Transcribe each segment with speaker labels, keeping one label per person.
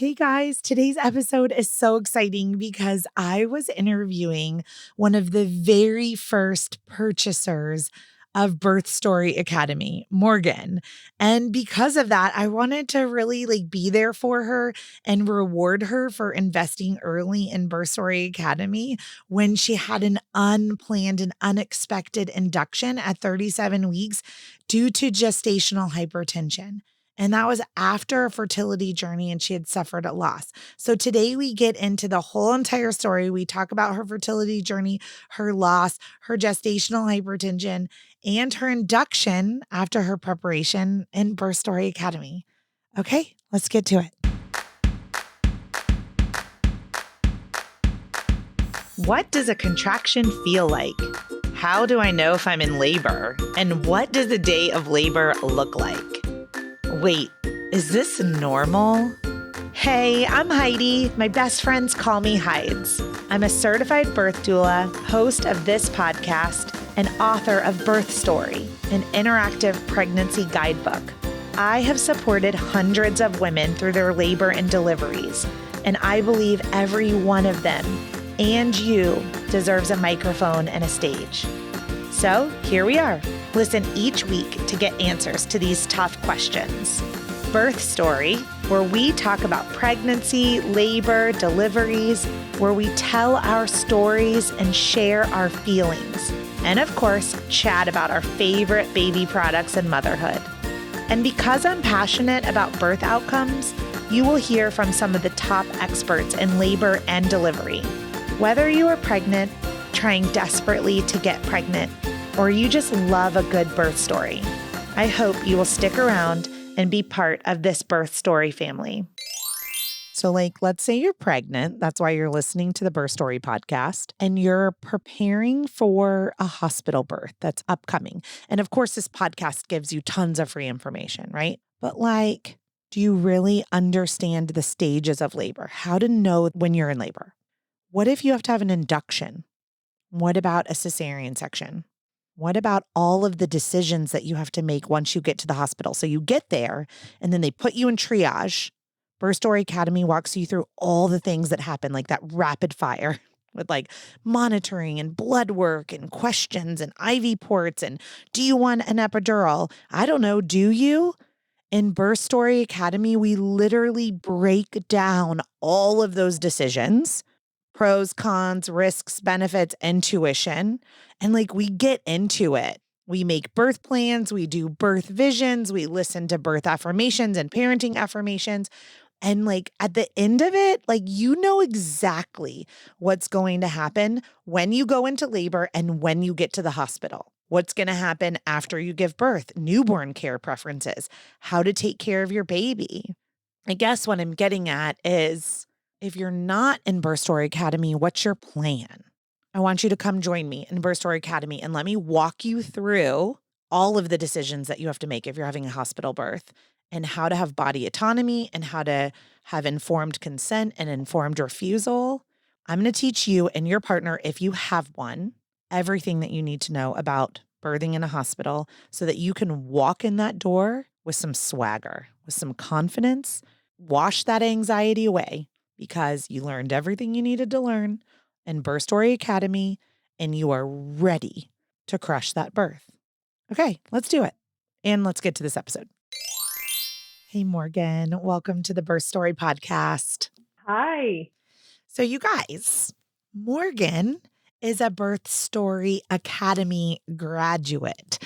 Speaker 1: Hey guys, today's episode is so exciting because I was interviewing one of the very first purchasers of Birth Story Academy, Morgan. And because of that, I wanted to really be there for her and reward her for investing early in Birth Story Academy when she had an unplanned and unexpected induction at 37 weeks due to gestational hypertension. And that was after a fertility journey and she had suffered a loss. So today we get into the whole entire story. We talk about her fertility journey, her loss, her gestational hypertension, and her induction after her preparation in Birth Story Academy. Okay, let's get to it. What does a contraction feel like? How do I know if I'm in labor? And what does a day of labor look like? Wait, is this normal? Hey, I'm Heidi. My best friends call me Heids. I'm a certified birth doula, host of this podcast, and author of Birth Story, an interactive pregnancy guidebook. I have supported hundreds of women through their labor and deliveries, and I believe every one of them, and you, deserves a microphone and a stage. So here we are. Listen each week to get answers to these tough questions. Birth Story, where we talk about pregnancy, labor, deliveries, where we tell our stories and share our feelings. And of course, chat about our favorite baby products and motherhood. And because I'm passionate about birth outcomes, you will hear from some of the top experts in labor and delivery. Whether you are pregnant, trying desperately to get pregnant, or you just love a good birth story, I hope you will stick around and be part of this Birth Story family. So let's say you're pregnant. That's why you're listening to the Birth Story podcast, and you're preparing for a hospital birth that's upcoming. And of course, this podcast gives you tons of free information, right? But do you really understand the stages of labor? How to know when you're in labor? What if you have to have an induction? What about a cesarean section? What about all of the decisions that you have to make once you get to the hospital? So you get there and then they put you in triage. Birth Story Academy walks you through all the things that happen, like that rapid fire with monitoring and blood work and questions and IV ports. And do you want an epidural? I don't know. Do you? In Birth Story Academy, we literally break down all of those decisions. Pros, cons, risks, benefits, intuition. And we get into it. We make birth plans, we do birth visions, we listen to birth affirmations and parenting affirmations. And at the end of it, you know exactly what's going to happen when you go into labor and when you get to the hospital. What's going to happen after you give birth, newborn care preferences, how to take care of your baby. I guess what I'm getting at is, if you're not in Birth Story Academy, what's your plan? I want you to come join me in Birth Story Academy and let me walk you through all of the decisions that you have to make if you're having a hospital birth, and how to have body autonomy and how to have informed consent and informed refusal. I'm going to teach you and your partner, if you have one, everything that you need to know about birthing in a hospital so that you can walk in that door with some swagger, with some confidence, wash that anxiety away, because you learned everything you needed to learn in Birth Story Academy and you are ready to crush that birth. Okay, let's do it. And let's get to this episode. Hey, Morgan, welcome to the Birth Story podcast.
Speaker 2: Hi.
Speaker 1: So you guys, Morgan is a Birth Story Academy graduate.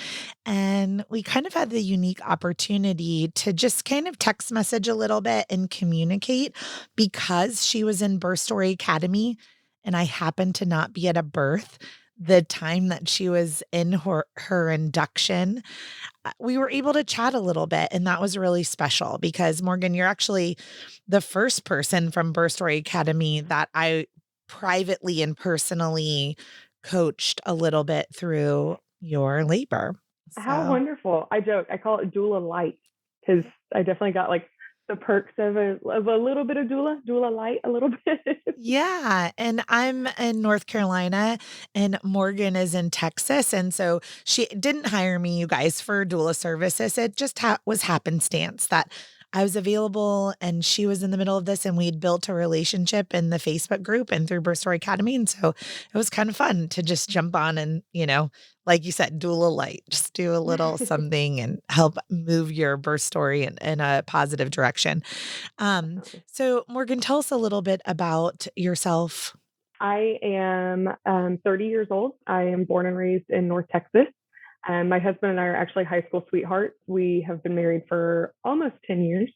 Speaker 1: And we kind of had the unique opportunity to just kind of text message a little bit and communicate because she was in Birth Story Academy and I happened to not be at a birth the time that she was in her induction. We were able to chat a little bit, and that was really special because, Morgan, you're actually the first person from Birth Story Academy that I privately and personally coached a little bit through your labor.
Speaker 2: How wonderful. I joke. I call it doula light because I definitely got the perks of a little bit of doula light a little bit.
Speaker 1: Yeah. And I'm in North Carolina and Morgan is in Texas. And so she didn't hire me, you guys, for doula services. It just was happenstance that I was available and she was in the middle of this, and we'd built a relationship in the Facebook group and through Birth Story Academy. And so it was kind of fun to just jump on and, like you said, doula light, just do a little something and help move your birth story in a positive direction.
Speaker 2: Definitely.
Speaker 1: So Morgan, tell us a little bit about yourself.
Speaker 2: I am 30 years old. I am born and raised in North Texas. My husband and I are actually high school sweethearts. We have been married for almost 10 years.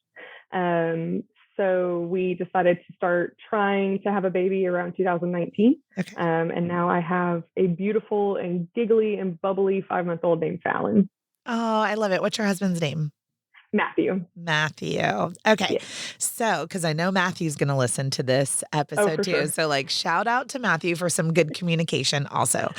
Speaker 2: So we decided to start trying to have a baby around 2019.
Speaker 1: Okay.
Speaker 2: And now I have a beautiful and giggly and bubbly 5-month-old named Fallon.
Speaker 1: Oh, I love it. What's your husband's name?
Speaker 2: Matthew.
Speaker 1: Matthew. Okay.
Speaker 2: Yes.
Speaker 1: So, because I know Matthew's going to listen to this episode
Speaker 2: for
Speaker 1: too.
Speaker 2: sure.
Speaker 1: So, shout out to Matthew for some good communication also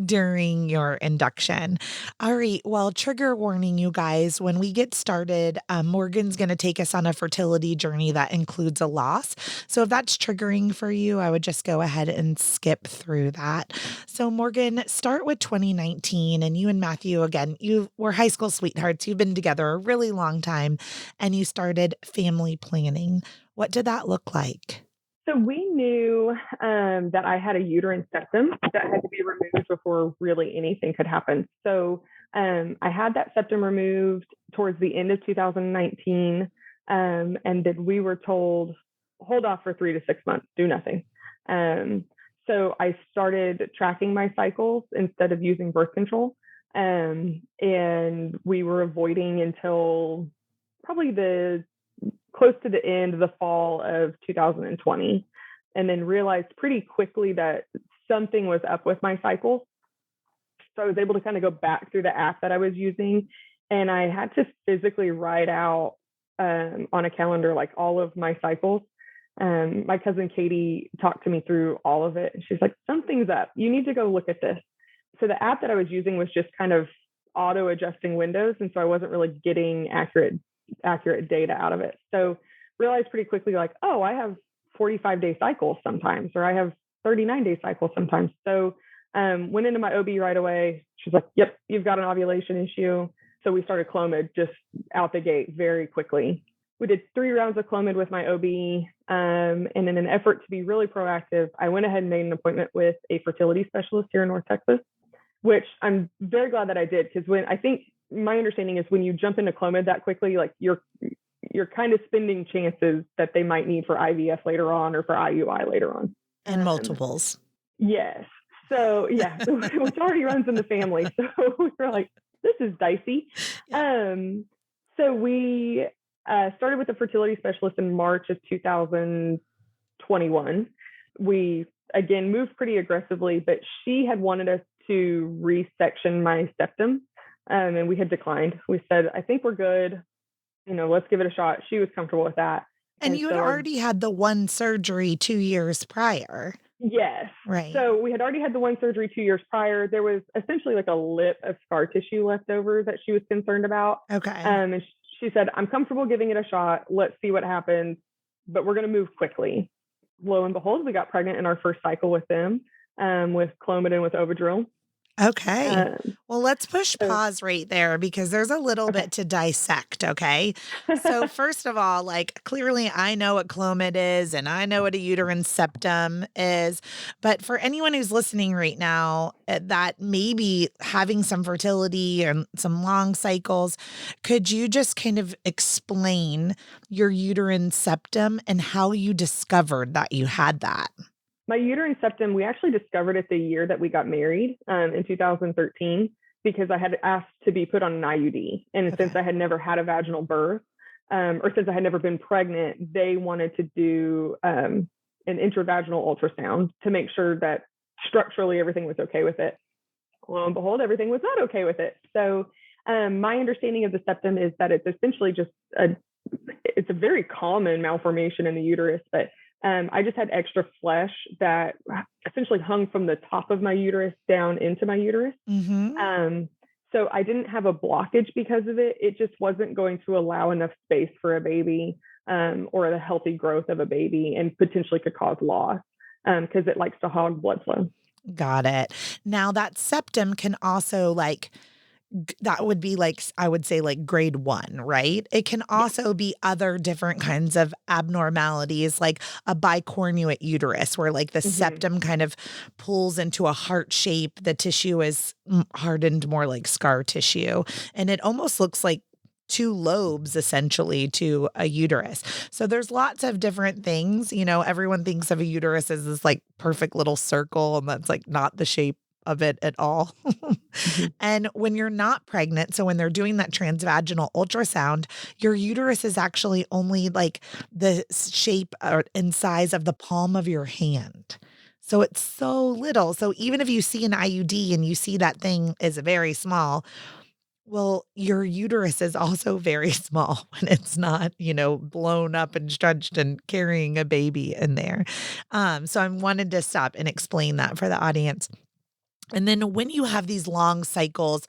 Speaker 1: during your induction. All right. Well, trigger warning, you guys. When we get started, Morgan's going to take us on a fertility journey that includes a loss. So, if that's triggering for you, I would just go ahead and skip through that. So, Morgan, start with 2019. And you and Matthew, again, you were high school sweethearts. You've been together a really long time, and you started family planning. What did that look like?
Speaker 2: So we knew that I had a uterine septum that had to be removed before really anything could happen. So I had that septum removed towards the end of 2019, and then we were told, hold off for 3 to 6 months, do nothing. So I started tracking my cycles instead of using birth control. And we were avoiding until probably close to the end of the fall of 2020, and then realized pretty quickly that something was up with my cycles. So I was able to kind of go back through the app that I was using, and I had to physically write out on a calendar all of my cycles. My cousin Katie talked to me through all of it, and she's like, something's up. You need to go look at this. So the app that I was using was just kind of auto adjusting windows. And so I wasn't really getting accurate data out of it. So realized pretty quickly, oh, I have 45-day cycles sometimes, or I have 39-day cycles sometimes. So went into my OB right away. She's like, yep, you've got an ovulation issue. So we started Clomid just out the gate very quickly. We did 3 rounds of Clomid with my OB. And in an effort to be really proactive, I went ahead and made an appointment with a fertility specialist here in North Texas, which I'm very glad that I did, because I think my understanding is when you jump into Clomid that quickly, you're kind of spending chances that they might need for IVF later on or for IUI later on.
Speaker 1: And multiples.
Speaker 2: Yes. So yeah, which already runs in the family. So we were like, this is dicey. Yeah. So we started with a fertility specialist in March of 2021. We, again, moved pretty aggressively, but she had wanted us to resection my septum, and we had declined. We said, I think we're good. Let's give it a shot. She was comfortable with that.
Speaker 1: And you had already had the one surgery 2 years prior.
Speaker 2: Yes.
Speaker 1: Right.
Speaker 2: So we had already had the one surgery 2 years prior. There was essentially a lip of scar tissue left over that she was concerned about.
Speaker 1: Okay.
Speaker 2: And she said, I'm comfortable giving it a shot. Let's see what happens, but we're going to move quickly. Lo and behold, we got pregnant in our first cycle with them, with Clomid and with Ovidril.
Speaker 1: Okay. Well, let's push pause right there, because there's a little bit to dissect. Okay. So first of all, clearly I know what Clomid is and I know what a uterine septum is, but for anyone who's listening right now that may be having some fertility and some long cycles, could you just kind of explain your uterine septum and how you discovered that you had that?
Speaker 2: My uterine septum, we actually discovered it the year that we got married, in 2013, because I had asked to be put on an IUD. And since I had never had a vaginal birth, or since I had never been pregnant, they wanted to do an intravaginal ultrasound to make sure that structurally everything was okay with it. Lo and behold, everything was not okay with it. So my understanding of the septum is that it's essentially just it's a very common malformation in the uterus, but I just had extra flesh that essentially hung from the top of my uterus down into my uterus. Mm-hmm. So I didn't have a blockage because of it. It just wasn't going to allow enough space for a baby, or the healthy growth of a baby, and potentially could cause loss because it likes to hog blood flow.
Speaker 1: Got it. Now that septum can also that would be like, I would say like grade 1, right? It can
Speaker 2: Yeah.
Speaker 1: also be other different kinds of abnormalities, like a bicornuate uterus, where like the septum kind of pulls into a heart shape. The tissue is hardened more like scar tissue. And it almost looks like two lobes essentially to a uterus. So there's lots of different things. Everyone thinks of a uterus as this like perfect little circle, and that's like not the shape of it at all. And when you're not pregnant, so when they're doing that transvaginal ultrasound, your uterus is actually only like the shape and size of the palm of your hand. So it's so little. So even if you see an IUD and you see that thing is very small, well, your uterus is also very small when it's not, blown up and stretched and carrying a baby in there. So I wanted to stop and explain that for the audience. And then when you have these long cycles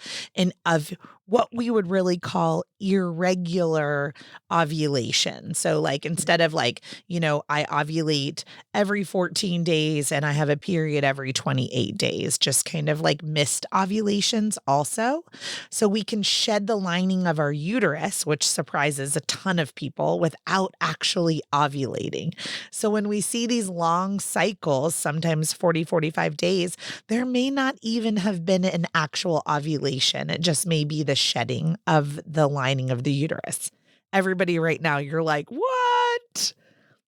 Speaker 1: of what we would really call irregular ovulation. So like instead of like, I ovulate every 14 days and I have a period every 28 days, just kind of like missed ovulations also. So we can shed the lining of our uterus, which surprises a ton of people, without actually ovulating. So when we see these long cycles, sometimes 40, 45 days, there may not even have been an actual ovulation. It just may be the shedding of the lining of the uterus. Everybody right now, you're like, what?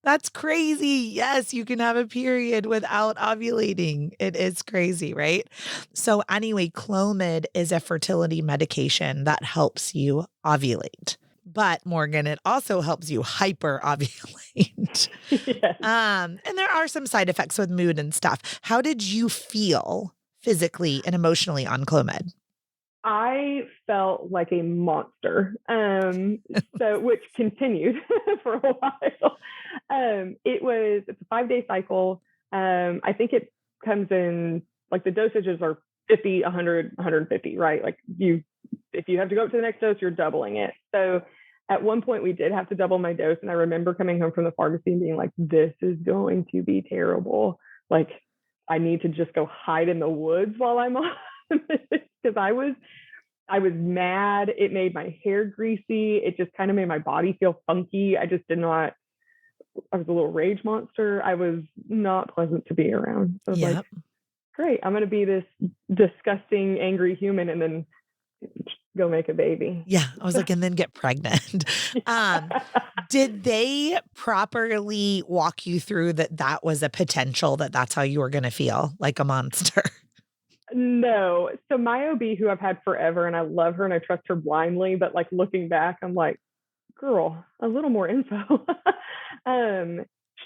Speaker 1: That's crazy. Yes, you can have a period without ovulating. It is crazy, right? So anyway, Clomid is a fertility medication that helps you ovulate. But Morgan, it also helps you hyper-ovulate.
Speaker 2: Yes.
Speaker 1: And there are some side effects with mood and stuff. How did you feel physically and emotionally on Clomid?
Speaker 2: I felt like a monster. Which continued for a while. It's a 5-day cycle. I think it comes in like the dosages are 50, 100, 150, right? Like if you have to go up to the next dose, you're doubling it. So at one point we did have to double my dose. And I remember coming home from the pharmacy and being like, this is going to be terrible. Like I need to just go hide in the woods while I'm on this, because I was mad. It made my hair greasy. It just kind of made my body feel funky. I was a little rage monster. I was not pleasant to be around. So I was like, great, I'm going to be this disgusting, angry human and then go make a baby.
Speaker 1: Yeah. I was like, and then get pregnant. Did they properly walk you through that was a potential, that's how you were going to feel like a monster?
Speaker 2: No. So my OB, who I've had forever, and I love her and I trust her blindly, but like looking back, I'm like, girl, a little more info.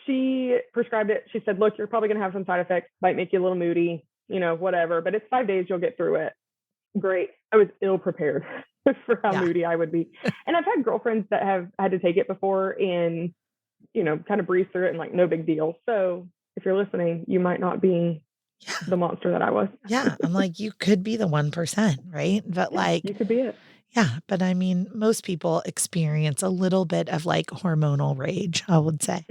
Speaker 2: She prescribed it. She said, look, you're probably going to have some side effects, might make you a little moody, whatever, but it's 5 days, you'll get through it. Great. I was ill prepared for how moody I would be. And I've had girlfriends that have had to take it before and, kind of breeze through it and like, no big deal. So if you're listening, you might not be the monster that I was.
Speaker 1: Yeah. I'm like, you could be the 1%, right? But like,
Speaker 2: you could be it.
Speaker 1: Yeah. But I mean, most people experience a little bit of like hormonal rage, I would say,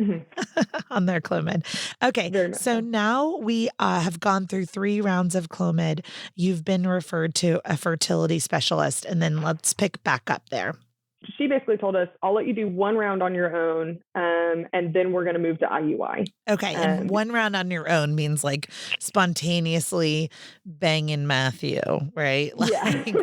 Speaker 1: on their Clomid. Okay. So now we have gone through 3 rounds of Clomid. You've been referred to a fertility specialist, and then let's pick back up there.
Speaker 2: She basically told us, I'll let you do 1 round on your own, and then we're going to move to IUI.
Speaker 1: Okay. And 1 round on your own means like spontaneously banging Matthew, right?
Speaker 2: Like, like,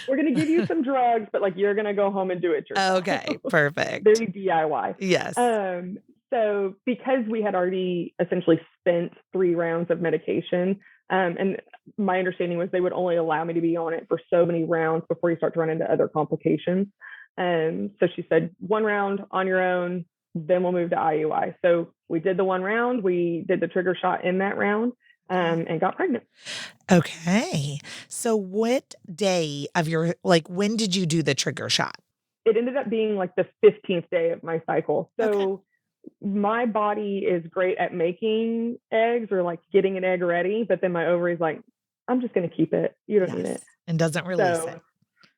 Speaker 2: we're going to give you some drugs, but like you're going to go home and do it yourself.
Speaker 1: Okay. Perfect.
Speaker 2: Very DIY.
Speaker 1: Yes.
Speaker 2: So because we had already essentially spent 3 rounds of medication, and my understanding was they would only allow me to be on it for so many rounds before you start to run into other complications. So she said 1 round on your own, then we'll move to IUI. So we did the 1 round, we did the trigger shot in that round, and got pregnant.
Speaker 1: Okay. So what day of when did you do the trigger shot?
Speaker 2: It ended up being like the 15th day of my cycle. So my body is great at making eggs or like getting an egg ready, but then my ovary's like, I'm just going to keep it. You don't need it.
Speaker 1: And doesn't release it.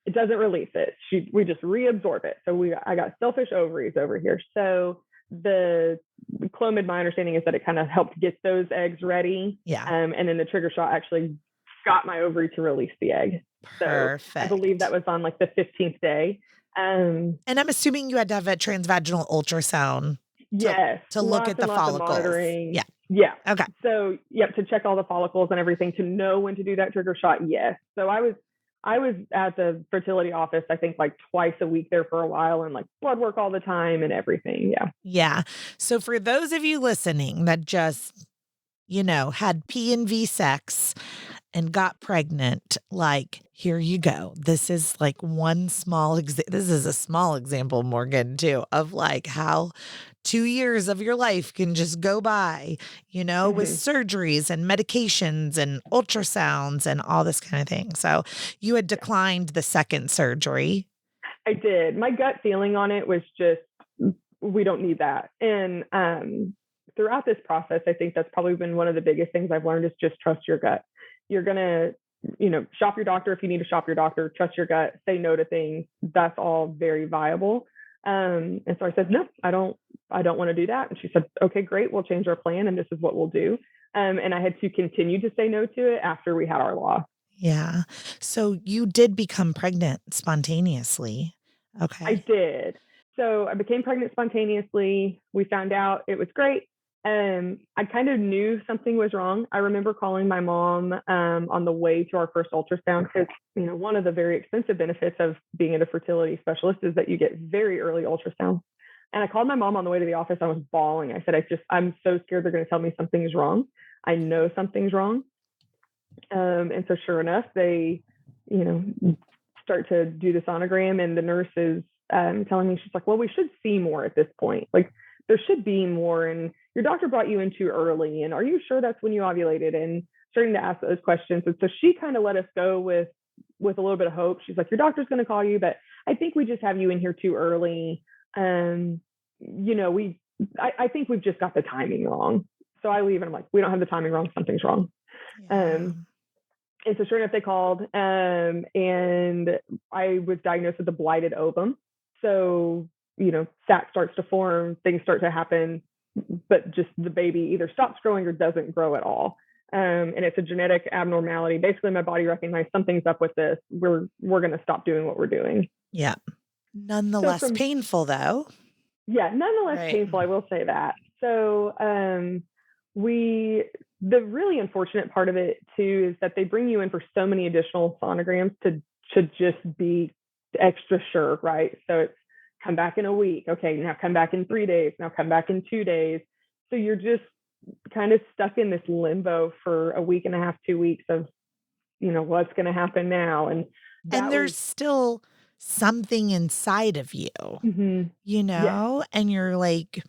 Speaker 2: It doesn't release it. We just reabsorb it. So I got selfish ovaries over here. So the Clomid, my understanding is that it kind of helped get those eggs ready.
Speaker 1: Yeah.
Speaker 2: And then the trigger shot actually got my ovary to release the egg. So I believe that
Speaker 1: Perfect.
Speaker 2: was on like the 15th day.
Speaker 1: And I'm assuming you had to have a transvaginal ultrasound to
Speaker 2: Yes,
Speaker 1: to look
Speaker 2: lots
Speaker 1: at
Speaker 2: and
Speaker 1: the
Speaker 2: lots of
Speaker 1: follicles.
Speaker 2: monitoring.
Speaker 1: Yeah.
Speaker 2: Yeah.
Speaker 1: Okay.
Speaker 2: So, yep, to check all the follicles and everything, to know when to do that trigger shot. Yes. So I was at the fertility office, I think like twice a week there for a while, and like blood work all the time and everything. Yeah.
Speaker 1: Yeah. So for those of you listening that just, had P and V sex and got pregnant, like, here you go. This is like this is a small example, Morgan, too, of like how 2 years of your life can just go by, with
Speaker 2: Mhm.
Speaker 1: surgeries and medications and ultrasounds and all this kind of thing. So you had declined the second surgery.
Speaker 2: I did. My gut feeling on it was just, we don't need that. And throughout this process, I think that's probably been one of the biggest things I've learned is just trust your gut. You're going to, shop your doctor if you need to shop your doctor, trust your gut, say no to things. That's all very viable. And so I said, no, I don't want to do that. And she said, okay, great. We'll change our plan and this is what we'll do. And I had to continue to say no to it after we had our loss.
Speaker 1: Yeah. So you did become pregnant spontaneously.
Speaker 2: I
Speaker 1: Okay.
Speaker 2: did. So I became pregnant spontaneously. We found out it was great. I kind of knew something was wrong. I remember calling my mom on the way to our first ultrasound because, one of the very expensive benefits of being a fertility specialist is that you get very early ultrasound. And I called my mom on the way to the office. I was bawling. I said, I'm so scared they're going to tell me something is wrong. I know something's wrong. And so sure enough, they, start to do the sonogram, and the nurse is telling me, she's like, well, we should see more at this point. Like, there should be more. And your doctor brought you in too early. And are you sure that's when you ovulated? And starting to ask those questions. And so she kind of let us go with a little bit of hope. She's like, your doctor's going to call you, but I think we just have you in here too early. I think we've just got the timing wrong. So I leave and I'm like, we don't have the timing wrong. Something's wrong.
Speaker 1: Yeah.
Speaker 2: And so sure enough, they called, and I was diagnosed with a blighted ovum. So, sac starts to form, things start to happen, but just the baby either stops growing or doesn't grow at all. And it's a genetic abnormality. Basically, my body recognized something's up with this. We're going to stop doing what we're doing.
Speaker 1: Yeah.
Speaker 2: So
Speaker 1: Nonetheless painful, though.
Speaker 2: nonetheless
Speaker 1: Right.
Speaker 2: painful, I will say that. So the really unfortunate part of it too is that they bring you in for so many additional sonograms to just be extra sure, right? So it's come back in a week. Okay, now come back in 3 days. Now come back in 2 days. So you're just kind of stuck in this limbo for a week and a half, 2 weeks of, what's going to happen now. And
Speaker 1: And
Speaker 2: that was,
Speaker 1: there's still something inside of you,
Speaker 2: mm-hmm. Yes.
Speaker 1: and you're like,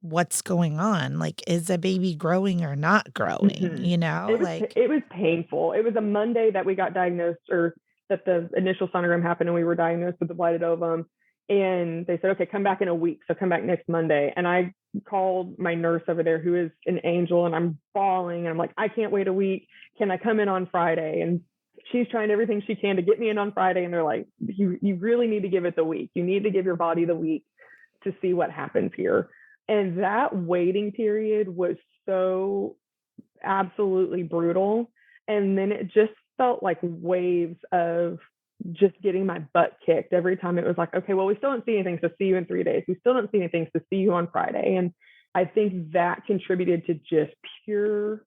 Speaker 1: what's going on? Like, is a baby growing or not growing?
Speaker 2: Mm-hmm.
Speaker 1: Like,
Speaker 2: It was painful. It was a Monday that we got diagnosed, or that the initial sonogram happened, and we were diagnosed with the blighted ovum. And they said, okay, come back in a week. So come back next Monday. And I called my nurse over there, who is an angel, and I'm bawling. And I'm like, I can't wait a week. Can I come in on Friday? And she's trying everything she can to get me in on Friday. And they're like, you really need to give it the week. You need to give your body the week to see what happens here. And that waiting period was so absolutely brutal. And then it just felt like waves of just getting my butt kicked every time. It was like, okay, well, we still don't see anything, so see you in 3 days. We still don't see anything, so see you on Friday. And I think that contributed to just pure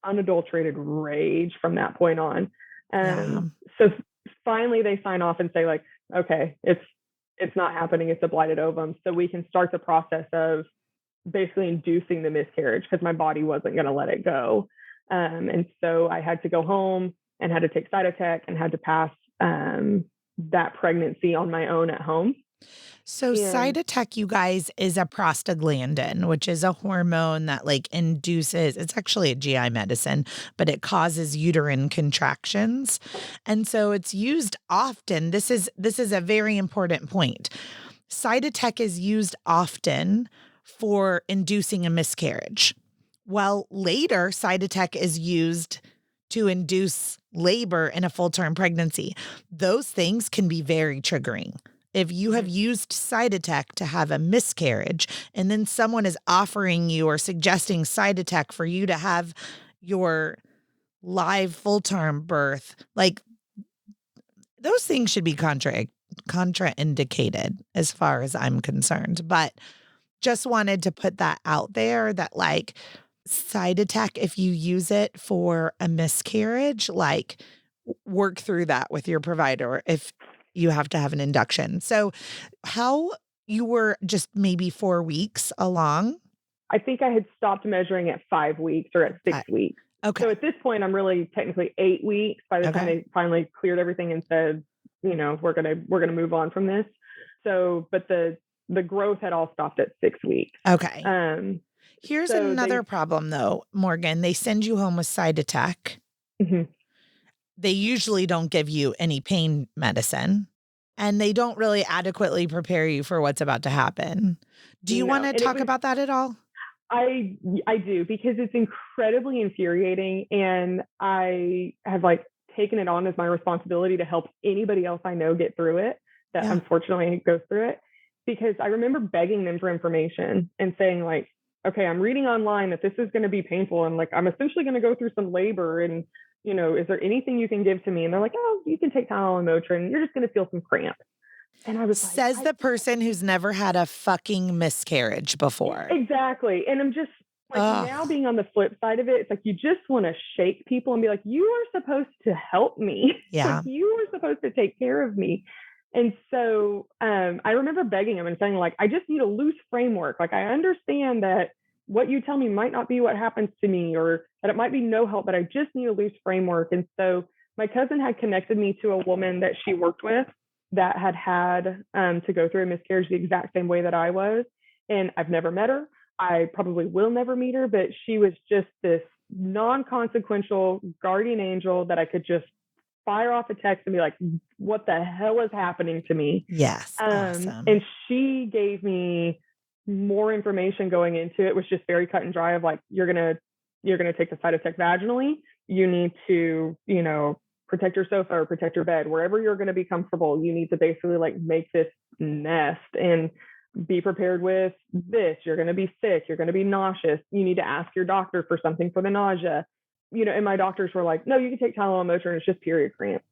Speaker 2: unadulterated rage from that point on.
Speaker 1: yeah.
Speaker 2: So finally they sign off and say, like, okay, it's not happening. It's a blighted ovum. So we can start the process of basically inducing the miscarriage, because my body wasn't going to let it go. And so I had to go home and had to take Cytotec and had to pass that pregnancy on my own at home.
Speaker 1: So
Speaker 2: And
Speaker 1: Cytotec, you guys, is a prostaglandin, which is a hormone that like induces, it's actually a GI medicine, but it causes uterine contractions. And so it's used often. This is a very important point. Cytotec is used often for inducing a miscarriage. Well, later, Cytotec is used to induce labor in a full-term pregnancy. Those things can be very triggering. If you have used Cytotec to have a miscarriage, and then someone is offering you or suggesting Cytotec for you to have your live full-term birth, like, those things should be contraindicated as far as I'm concerned. But just wanted to put that out there that like Cytotec, if you use it for a miscarriage, like work through that with your provider if you have to have an induction. So how you were just maybe 4 weeks along?
Speaker 2: I think I had stopped measuring at 5 weeks or at 6 weeks.
Speaker 1: Okay.
Speaker 2: So at this point, I'm really technically 8 weeks by the time they finally cleared everything and said, we're gonna move on from this. So, but the growth had all stopped at 6 weeks.
Speaker 1: Okay. Here's
Speaker 2: so
Speaker 1: another problem though, Morgan. They send you home with Cytotec.
Speaker 2: Mm-hmm.
Speaker 1: They usually don't give you any pain medicine, and they don't really adequately prepare you for what's about to happen. Do you want to talk about that at all?
Speaker 2: I do, because it's incredibly infuriating, and I have like taken it on as my responsibility to help anybody else I know get through it that unfortunately goes through it. Because I remember begging them for information and saying like, okay, I'm reading online that this is going to be painful, and like I'm essentially going to go through some labor, and is there anything you can give to me? And they're like, oh, you can take Tylenol and Motrin. You're just going to feel some cramps. And I was
Speaker 1: says the person who's never had a fucking miscarriage before.
Speaker 2: Exactly. And I'm just like, now being on the flip side of it, it's like you just want to shake people and be like, you are supposed to help me.
Speaker 1: Yeah.
Speaker 2: Like, you are supposed to take care of me. And so I remember begging them and saying like, I just need a loose framework. Like, I understand that what you tell me might not be what happens to me, or that it might be no help, but I just need a loose framework. And so my cousin had connected me to a woman that she worked with that had to go through a miscarriage the exact same way that I was. And I've never met her. I probably will never meet her, but she was just this non-consequential guardian angel that I could just fire off a text and be like, what the hell is happening to me?
Speaker 1: Yes. Awesome.
Speaker 2: And she gave me more information going into it. It was just very cut and dry of like, you're going to take the Cytotec vaginally. You need to, protect your sofa or protect your bed, wherever you're going to be comfortable. You need to basically like make this nest and be prepared with this. You're going to be sick. You're going to be nauseous. You need to ask your doctor for something for the nausea. And my doctors were like, no, you can take Tylenol and Motrin. It's just period cramps.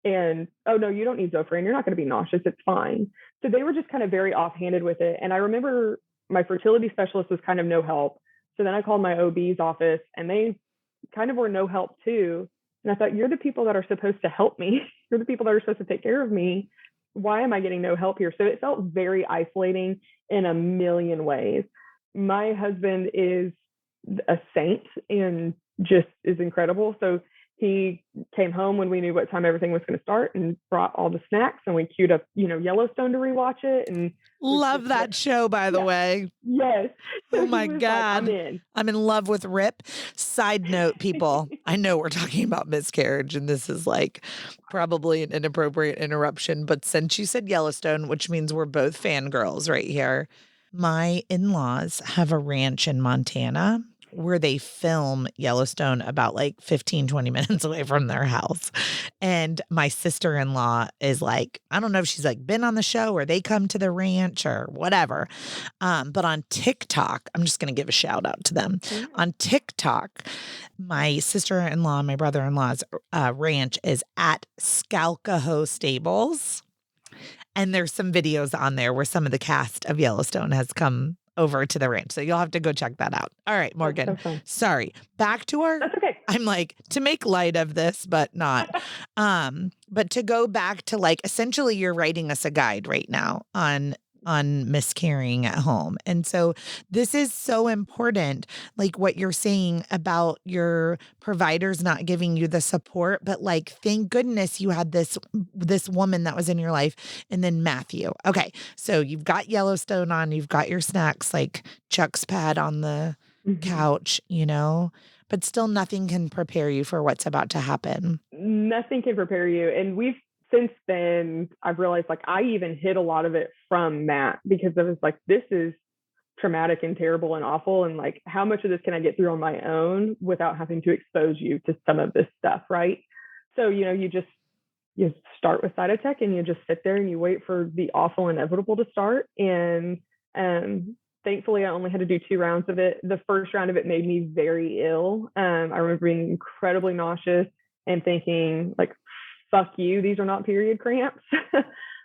Speaker 2: And, oh no, you don't need Zofran. You're not going to be nauseous. It's fine. So they were just kind of very offhanded with it. And I remember my fertility specialist was kind of no help. So then I called my OB's office, and they kind of were no help too. And I thought, you're the people that are supposed to help me. You're the people that are supposed to take care of me. Why am I getting no help here? So it felt very isolating in a million ways. My husband is a saint and just is incredible. So he came home when we knew what time everything was going to start and brought all the snacks, and we queued up, Yellowstone to rewatch it. And
Speaker 1: love that show, by the way.
Speaker 2: Yes. So
Speaker 1: oh my God.
Speaker 2: Like,
Speaker 1: I'm in love with Rip. Side note, people, I know we're talking about miscarriage, and this is like probably an inappropriate interruption, but since you said Yellowstone, which means we're both fangirls right here, my in-laws have a ranch in Montana where they film Yellowstone about like 15, 20 minutes away from their house. And my sister-in-law is like, I don't know if she's like been on the show or they come to the ranch or whatever. But on TikTok, I'm just going to give a shout out to them. Mm-hmm. On TikTok, my sister-in-law and my brother-in-law's ranch is at Skalkaho Stables. And there's some videos on there where some of the cast of Yellowstone has come over to the ranch. So you'll have to go check that out. All right, Morgan. So sorry. Back to our,
Speaker 2: that's okay.
Speaker 1: I'm like, to make light of this, but not. But to go back to like, essentially you're writing us a guide right now on miscarrying at home. And so this is so important, like what you're saying about your providers not giving you the support, but like, thank goodness you had this woman that was in your life. And then Matthew. Okay. So you've got Yellowstone on, you've got your snacks, like Chuck's pad on the couch, but still nothing can prepare you for what's about to happen.
Speaker 2: Nothing can prepare you. And since then, I've realized like I even hid a lot of it from Matt, because I was like, this is traumatic and terrible and awful. And like, how much of this can I get through on my own without having to expose you to some of this stuff, right? So, you start with Cytotec and you just sit there and you wait for the awful inevitable to start. And thankfully, I only had to do 2 rounds of it. The first round of it made me very ill. I remember being incredibly nauseous and thinking like, fuck you, these are not period cramps.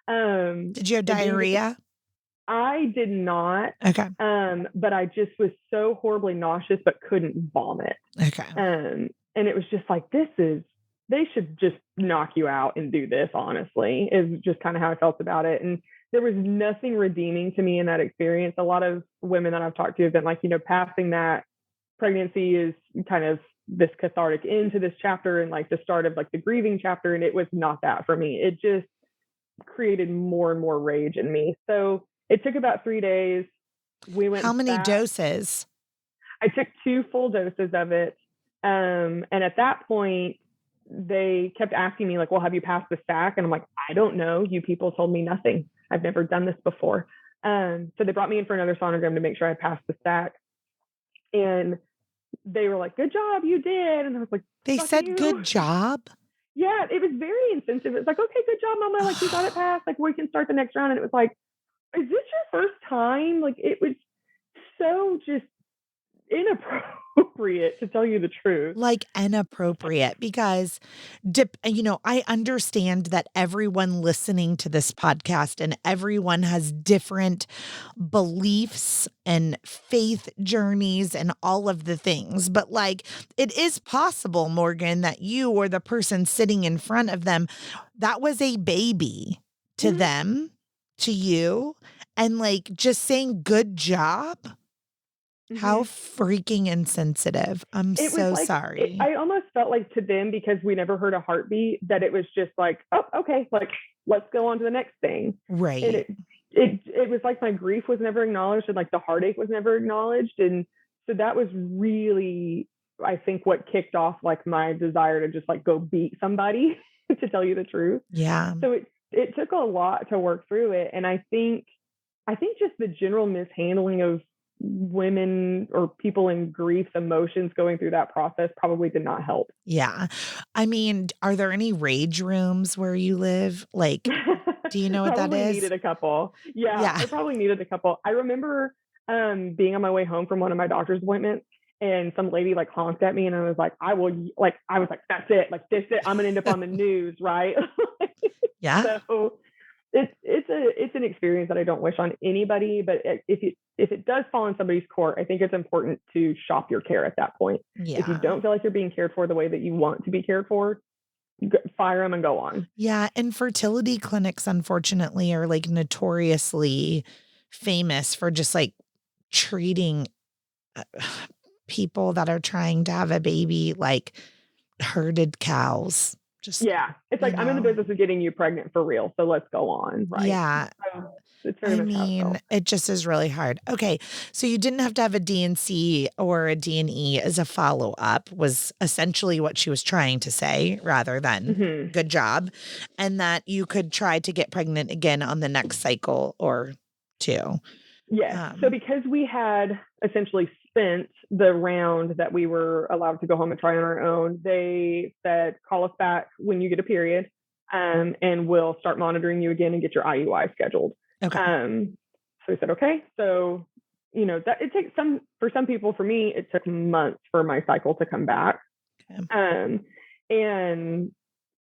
Speaker 1: Did you have diarrhea?
Speaker 2: I did not.
Speaker 1: Okay.
Speaker 2: But I just was so horribly nauseous, but couldn't vomit.
Speaker 1: Okay.
Speaker 2: And it was just like, they should just knock you out and do this, honestly, is just kind of how I felt about it. And there was nothing redeeming to me in that experience. A lot of women that I've talked to have been like, passing that pregnancy is kind of this cathartic end to this chapter and like the start of like the grieving chapter. And it was not that for me. It just created more and more rage in me. So it took about 3 days. We went.
Speaker 1: How many
Speaker 2: back.
Speaker 1: doses?
Speaker 2: I took 2 full doses of it. And at that point, they kept asking me like, well, have you passed the stack? And I'm like, I don't know. You people told me nothing. I've never done this before. So they brought me in for another sonogram to make sure I passed the stack. And they were like, good job, you did. And I was like,
Speaker 1: they said,
Speaker 2: you.
Speaker 1: Good job.
Speaker 2: Yeah, it was very insensitive. It's like, okay, good job, Mama. Like, you got it passed. Like, we can start the next round. And it was like, is this your first time? Like, it was so just inappropriate, to tell you the truth.
Speaker 1: Like inappropriate, because, I understand that everyone listening to this podcast and everyone has different beliefs and faith journeys and all of the things. But like, it is possible, Morgan, that you or the person sitting in front of them, that was a baby to them, to you, and like just saying good job. How freaking insensitive. I'm so sorry.
Speaker 2: I almost felt like to them, because we never heard a heartbeat, that it was just like, oh, okay, like, let's go on to the next thing.
Speaker 1: Right.
Speaker 2: And it was like my grief was never acknowledged, and like the heartache was never acknowledged. And so that was really, I think, what kicked off like my desire to just like go beat somebody, to tell you the truth.
Speaker 1: Yeah.
Speaker 2: So it took a lot to work through it. And I think just the general mishandling of women or people in grief's emotions going through that process probably did not help.
Speaker 1: Yeah. I mean, are there any rage rooms where you live? Like, do you know what that is?
Speaker 2: Needed a couple. Yeah, I probably needed a couple. I remember being on my way home from one of my doctor's appointments, and some lady like honked at me, and I was like, I was like, that's it. Like, this it. I'm gonna end up on the news, right?
Speaker 1: Yeah.
Speaker 2: So it's an experience that I don't wish on anybody, but if it does fall in somebody's court, I think it's important to shop your care at that point.
Speaker 1: Yeah.
Speaker 2: If you don't feel like you're being cared for the way that you want to be cared for, fire them and go on.
Speaker 1: Yeah. And fertility clinics, unfortunately, are like notoriously famous for just like treating people that are trying to have a baby like herded cows. Just,
Speaker 2: it's like, I'm in the business of getting you pregnant for real, so let's go on, right?
Speaker 1: Yeah.
Speaker 2: So it's very much how it felt.
Speaker 1: It just is really hard. Okay, so you didn't have to have a D&C or a D&E as a follow-up, was essentially what she was trying to say, rather than good job, and that you could try to get pregnant again on the next cycle or two.
Speaker 2: Yes. So because we had essentially spent the round that we were allowed to go home and try on our own, they said, call us back when you get a period, and we'll start monitoring you again and get your IUI scheduled.
Speaker 1: Okay.
Speaker 2: So we said, okay. So, that it takes for some people, for me, it took months for my cycle to come back. Okay. And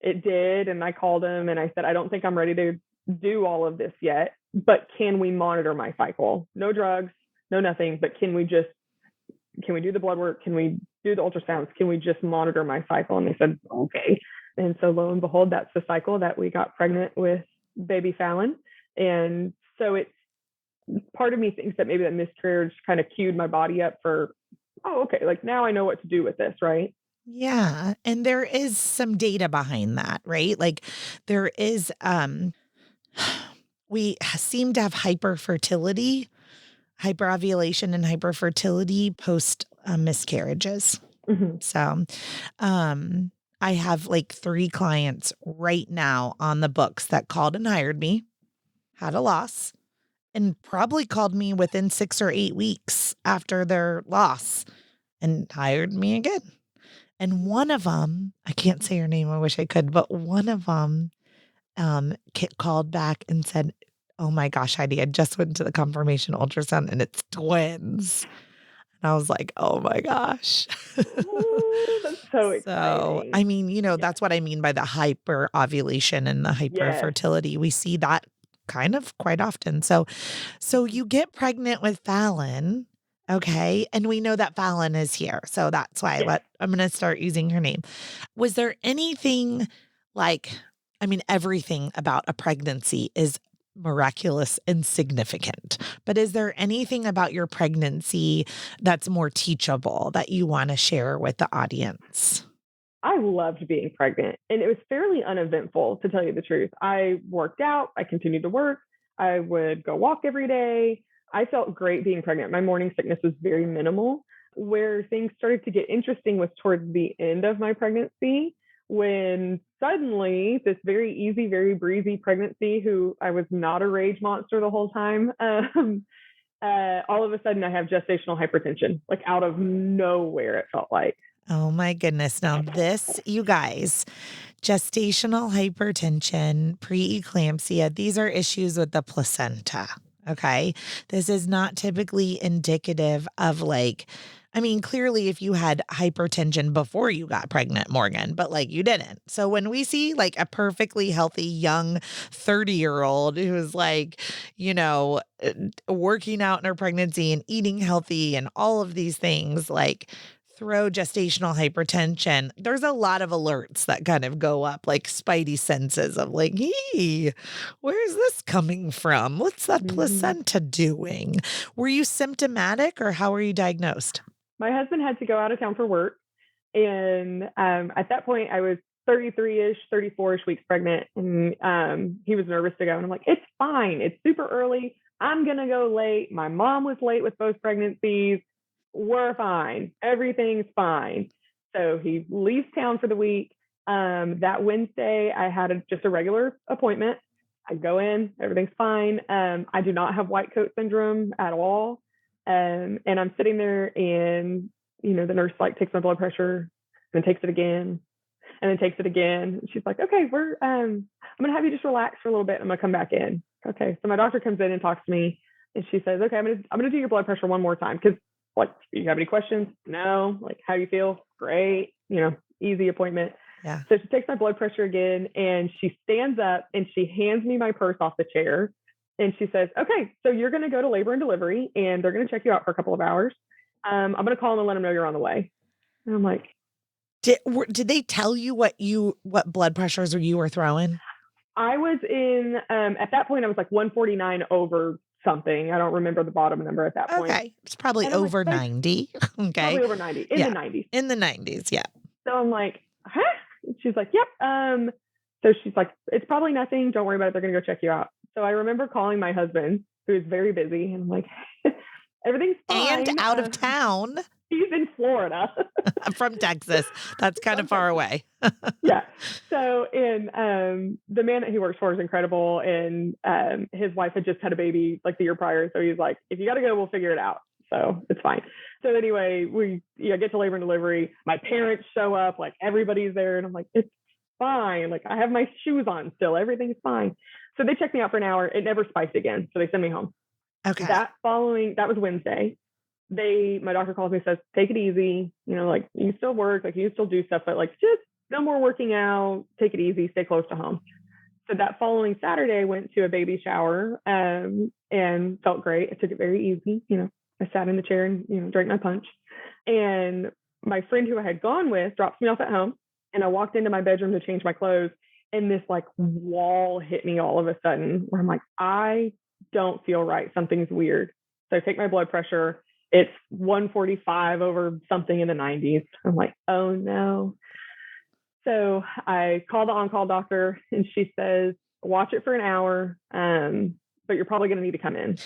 Speaker 2: it did. And I called him and I said, I don't think I'm ready to do all of this yet, but can we monitor my cycle? No drugs, no nothing, but can we do the blood work? Can we do the ultrasounds? Can we just monitor my cycle? And they said, okay. And so lo and behold, that's the cycle that we got pregnant with baby Fallon. And so it's, part of me thinks that maybe that miscarriage kind of cued my body up for, oh, okay, like now I know what to do with this, right?
Speaker 1: Yeah. And there is some data behind that, right? Like there is, we seem to have hyperfertility, hyperovulation and hyperfertility post miscarriages. So, I have like 3 clients right now on the books that called and hired me, had a loss, and probably called me within 6 or 8 weeks after their loss and hired me again. And one of them, I can't say her name, I wish I could, but one of them called back and said, oh my gosh, Heidi, I just went to the confirmation ultrasound and it's twins. And I was like, oh my gosh.
Speaker 2: Ooh, that's so
Speaker 1: So,
Speaker 2: exciting.
Speaker 1: I mean, that's what I mean by the hyper ovulation and the hyper
Speaker 2: Yes.
Speaker 1: fertility. We see that kind of quite often. So you get pregnant with Fallon. Okay. And we know that Fallon is here. So that's why
Speaker 2: Yes.
Speaker 1: I'm going to start using her name. Was there anything like, I mean, everything about a pregnancy is miraculous and significant, but is there anything about your pregnancy that's more teachable that you want to share with the audience?
Speaker 2: I loved being pregnant, and it was fairly uneventful, to tell you the truth. I worked out, I continued to work, I would go walk every day. I felt great being pregnant. My morning sickness was very minimal. Where things started to get interesting was towards the end of my pregnancy, when suddenly this very easy, very breezy pregnancy, who I was not a rage monster the whole time, all of a sudden I have gestational hypertension, like out of nowhere, it felt like.
Speaker 1: Oh my goodness. Now, this, you guys, gestational hypertension, preeclampsia, these are issues with the placenta. Okay. This is not typically indicative of I mean, clearly, if you had hypertension before you got pregnant, Morgan, but you didn't. So when we see a perfectly healthy young 30-year-old who's working out in her pregnancy and eating healthy and all of these things, throw gestational hypertension, there's a lot of alerts that kind of go up, like spidey senses of hey, where's this coming from? What's that
Speaker 2: Mm-hmm.
Speaker 1: placenta doing? Were you symptomatic or how were you diagnosed?
Speaker 2: My husband had to go out of town for work. And at that point, I was 33-ish, 34-ish weeks pregnant. And he was nervous to go. And I'm like, it's fine. It's super early. I'm going to go late. My mom was late with both pregnancies. We're fine. Everything's fine. So he leaves town for the week. That Wednesday, I had just a regular appointment. I go in, everything's fine. I do not have white coat syndrome at all. And I'm sitting there, and the nurse takes my blood pressure and then takes it again and then takes it again. And she's like, okay, I'm gonna have you just relax for a little bit. I'm gonna come back in. Okay. So my doctor comes in and talks to me, and she says, okay, I'm gonna do your blood pressure one more time. Cause do you have any questions? No. How do you feel? Great. Easy appointment.
Speaker 1: Yeah.
Speaker 2: So she takes my blood pressure again, and she stands up and she hands me my purse off the chair. And she says, okay, so you're going to go to labor and delivery, and they're going to check you out for a couple of hours. I'm going to call them and let them know you're on the way. And I'm like,
Speaker 1: did they tell you what blood pressures you were throwing?
Speaker 2: I was at that point, I was 149 over something. I don't remember the bottom number at that point.
Speaker 1: Okay. It's probably over 90. Okay.
Speaker 2: Probably over 90, in the 90s.
Speaker 1: In the 90s, yeah.
Speaker 2: So I'm like, huh? She's like, yep. So she's like, it's probably nothing. Don't worry about it. They're going to go check you out. So I remember calling my husband, who is very busy, and I'm like, everything's fine.
Speaker 1: And out of town.
Speaker 2: He's in Florida.
Speaker 1: I'm from Texas. That's kind of far away.
Speaker 2: Yeah. So, and the man that he works for is incredible. And his wife had just had a baby the year prior. So he's like, if you got to go, we'll figure it out. So it's fine. So anyway, we get to labor and delivery. My parents show up, everybody's there. And I'm like, it's fine. I have my shoes on still. Everything's fine. So they checked me out for an hour. It never spiked again. So they sent me home.
Speaker 1: Okay.
Speaker 2: That was Wednesday. My doctor calls me and says, take it easy. You still work, you still do stuff, but just no more working out, take it easy, stay close to home. So that following Saturday, I went to a baby shower and felt great. I took it very easy. I sat in the chair and drank my punch. And my friend who I had gone with drops me off at home. And I walked into my bedroom to change my clothes. And this wall hit me all of a sudden, where I'm like, I don't feel right. Something's weird. So I take my blood pressure. It's 145 over something in the 90s. I'm like, oh no. So I call the on-call doctor, and she says, watch it for an hour, but you're probably going to need to come in.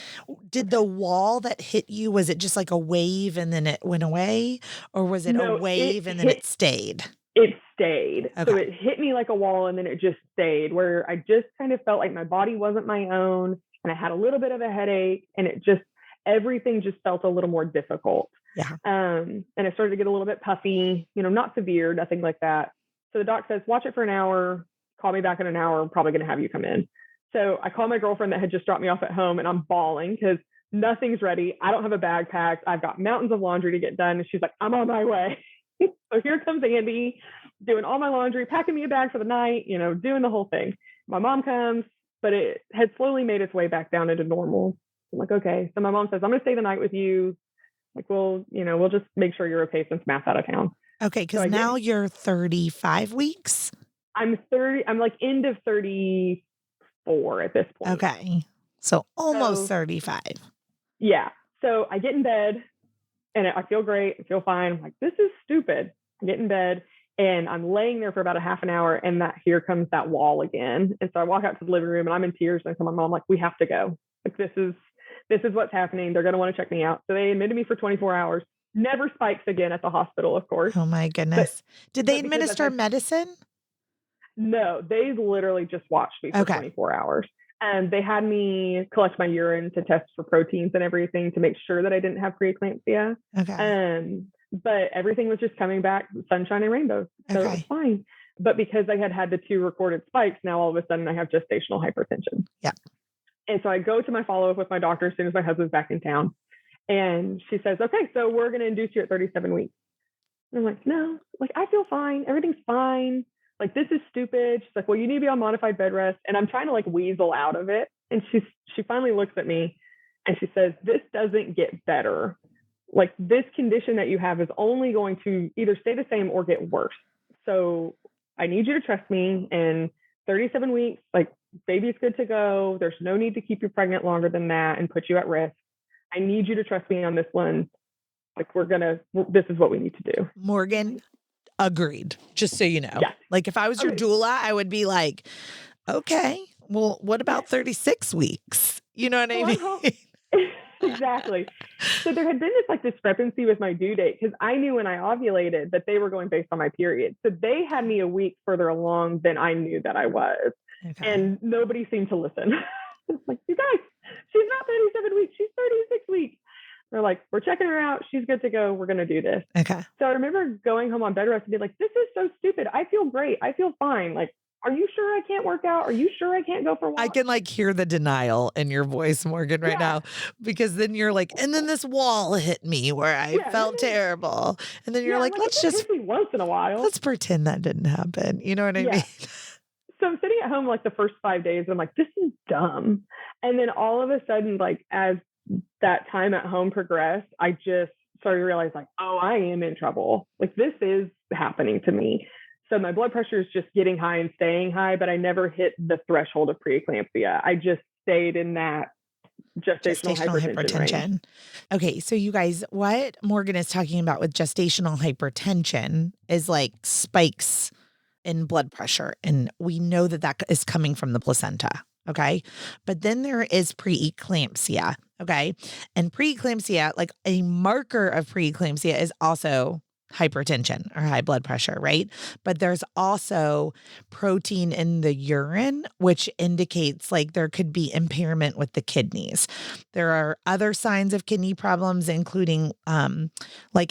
Speaker 1: Did the wall that hit you, was it just a wave and then it went away? Or was it a wave and then it stayed?
Speaker 2: It stayed.
Speaker 1: Okay.
Speaker 2: So it hit me like a wall, and then it just stayed, where I just kind of felt like my body wasn't my own, and I had a little bit of a headache, and everything just felt a little more difficult.
Speaker 1: Yeah.
Speaker 2: And I started to get a little bit puffy, not severe, nothing like that. So the doc says, watch it for an hour, call me back in an hour. I'm probably going to have you come in. So I call my girlfriend that had just dropped me off at home, and I'm bawling because nothing's ready. I don't have a bag packed. I've got mountains of laundry to get done. And she's like, I'm on my way. So here comes Andy doing all my laundry, packing me a bag for the night, doing the whole thing. My mom comes, but it had slowly made its way back down into normal. I'm like, okay. So my mom says, I'm going to stay the night with you. Like, we'll just make sure you're okay since Matt's out of town.
Speaker 1: Okay. Because now you're 35 weeks.
Speaker 2: I'm 30. I'm like end of 34 at this point.
Speaker 1: Okay. So almost 35.
Speaker 2: Yeah. So I get in bed and I feel great. I feel fine. I'm like, this is stupid. I get in bed and I'm laying there for about a half an hour, and here comes that wall again. And so I walk out to the living room and I'm in tears. And I tell my mom, like, we have to go. Like, this is what's happening. They're going to want to check me out. So they admitted me for 24 hours. Never spikes again at the hospital, of course.
Speaker 1: Oh my goodness. Did they administer medicine?
Speaker 2: No, they literally just watched me for 24 hours. And they had me collect my urine to test for proteins and everything to make sure that I didn't have preeclampsia.
Speaker 1: Okay.
Speaker 2: But everything was just coming back sunshine and rainbows. So it was fine. But because I had the 2 recorded spikes, now all of a sudden I have gestational hypertension.
Speaker 1: Yeah.
Speaker 2: And so I go to my follow-up with my doctor as soon as my husband's back in town. And she says, okay, so we're going to induce you at 37 weeks. And I'm like, no, like, I feel fine. Everything's fine. Like, this is stupid. She's like, well, you need to be on modified bed rest. And I'm trying to like weasel out of it. And she finally looks at me and she says, this doesn't get better. Like, this condition that you have is only going to either stay the same or get worse. So I need you to trust me. And 37 weeks, like, baby's good to go. There's no need to keep you pregnant longer than that and put you at risk. I need you to trust me on this one. Like, this is what we need to do.
Speaker 1: Morgan, agreed. Just so you know.
Speaker 2: Yeah.
Speaker 1: Like, if I was your doula, I would be like, okay, well, what about 36 weeks? You know what I mean?
Speaker 2: Exactly. So there had been this discrepancy with my due date, because I knew when I ovulated that they were going based on my period. So they had me a week further along than I knew that I was. Okay. And nobody seemed to listen. It's like, you guys, she's not 37 weeks. She's 36 weeks. They're like, we're checking her out. She's good to go. We're going to do this.
Speaker 1: Okay.
Speaker 2: So I remember going home on bed rest and being like, this is so stupid. I feel great. I feel fine. Like, are you sure I can't work out? Are you sure I can't go for a walk?
Speaker 1: I can hear the denial in your voice, Morgan, right now, because then you're like, and then this wall hit me where I felt terrible. And then you're like, let's just
Speaker 2: once in a while.
Speaker 1: Let's pretend that didn't happen. You know what I mean?
Speaker 2: So I'm sitting at home the first 5 days and I'm like, this is dumb. And then all of a sudden, as that time at home progressed, I just started to realize oh, I am in trouble. This is happening to me. So my blood pressure is just getting high and staying high, but I never hit the threshold of preeclampsia. I just stayed in that gestational hypertension range.
Speaker 1: Okay, so you guys, what Morgan is talking about with gestational hypertension is spikes in blood pressure. And we know that is coming from the placenta. Okay. But then there is preeclampsia. Okay. And preeclampsia, a marker of preeclampsia is also hypertension or high blood pressure, right? But there's also protein in the urine, which indicates there could be impairment with the kidneys. There are other signs of kidney problems, including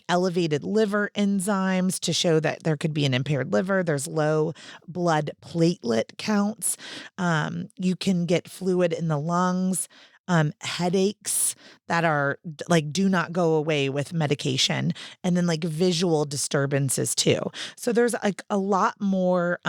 Speaker 1: elevated liver enzymes to show that there could be an impaired liver. There's low blood platelet counts. You can get fluid in the lungs. Headaches that are do not go away with medication, and then visual disturbances too. So there's a lot more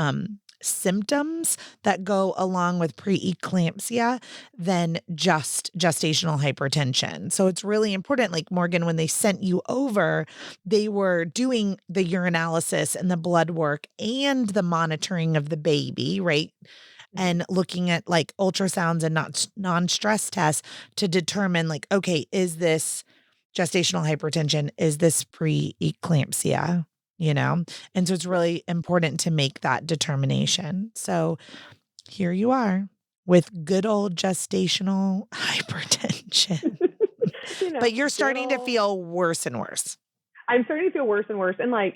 Speaker 1: symptoms that go along with preeclampsia than just gestational hypertension. So it's really important. Morgan, when they sent you over, they were doing the urinalysis and the blood work and the monitoring of the baby, right? And looking at ultrasounds and non-stress tests to determine okay, is this gestational hypertension? Is this preeclampsia? And so it's really important to make that determination. So here you are with good old gestational hypertension. But you're starting to feel worse and worse.
Speaker 2: I'm starting to feel worse and worse. And I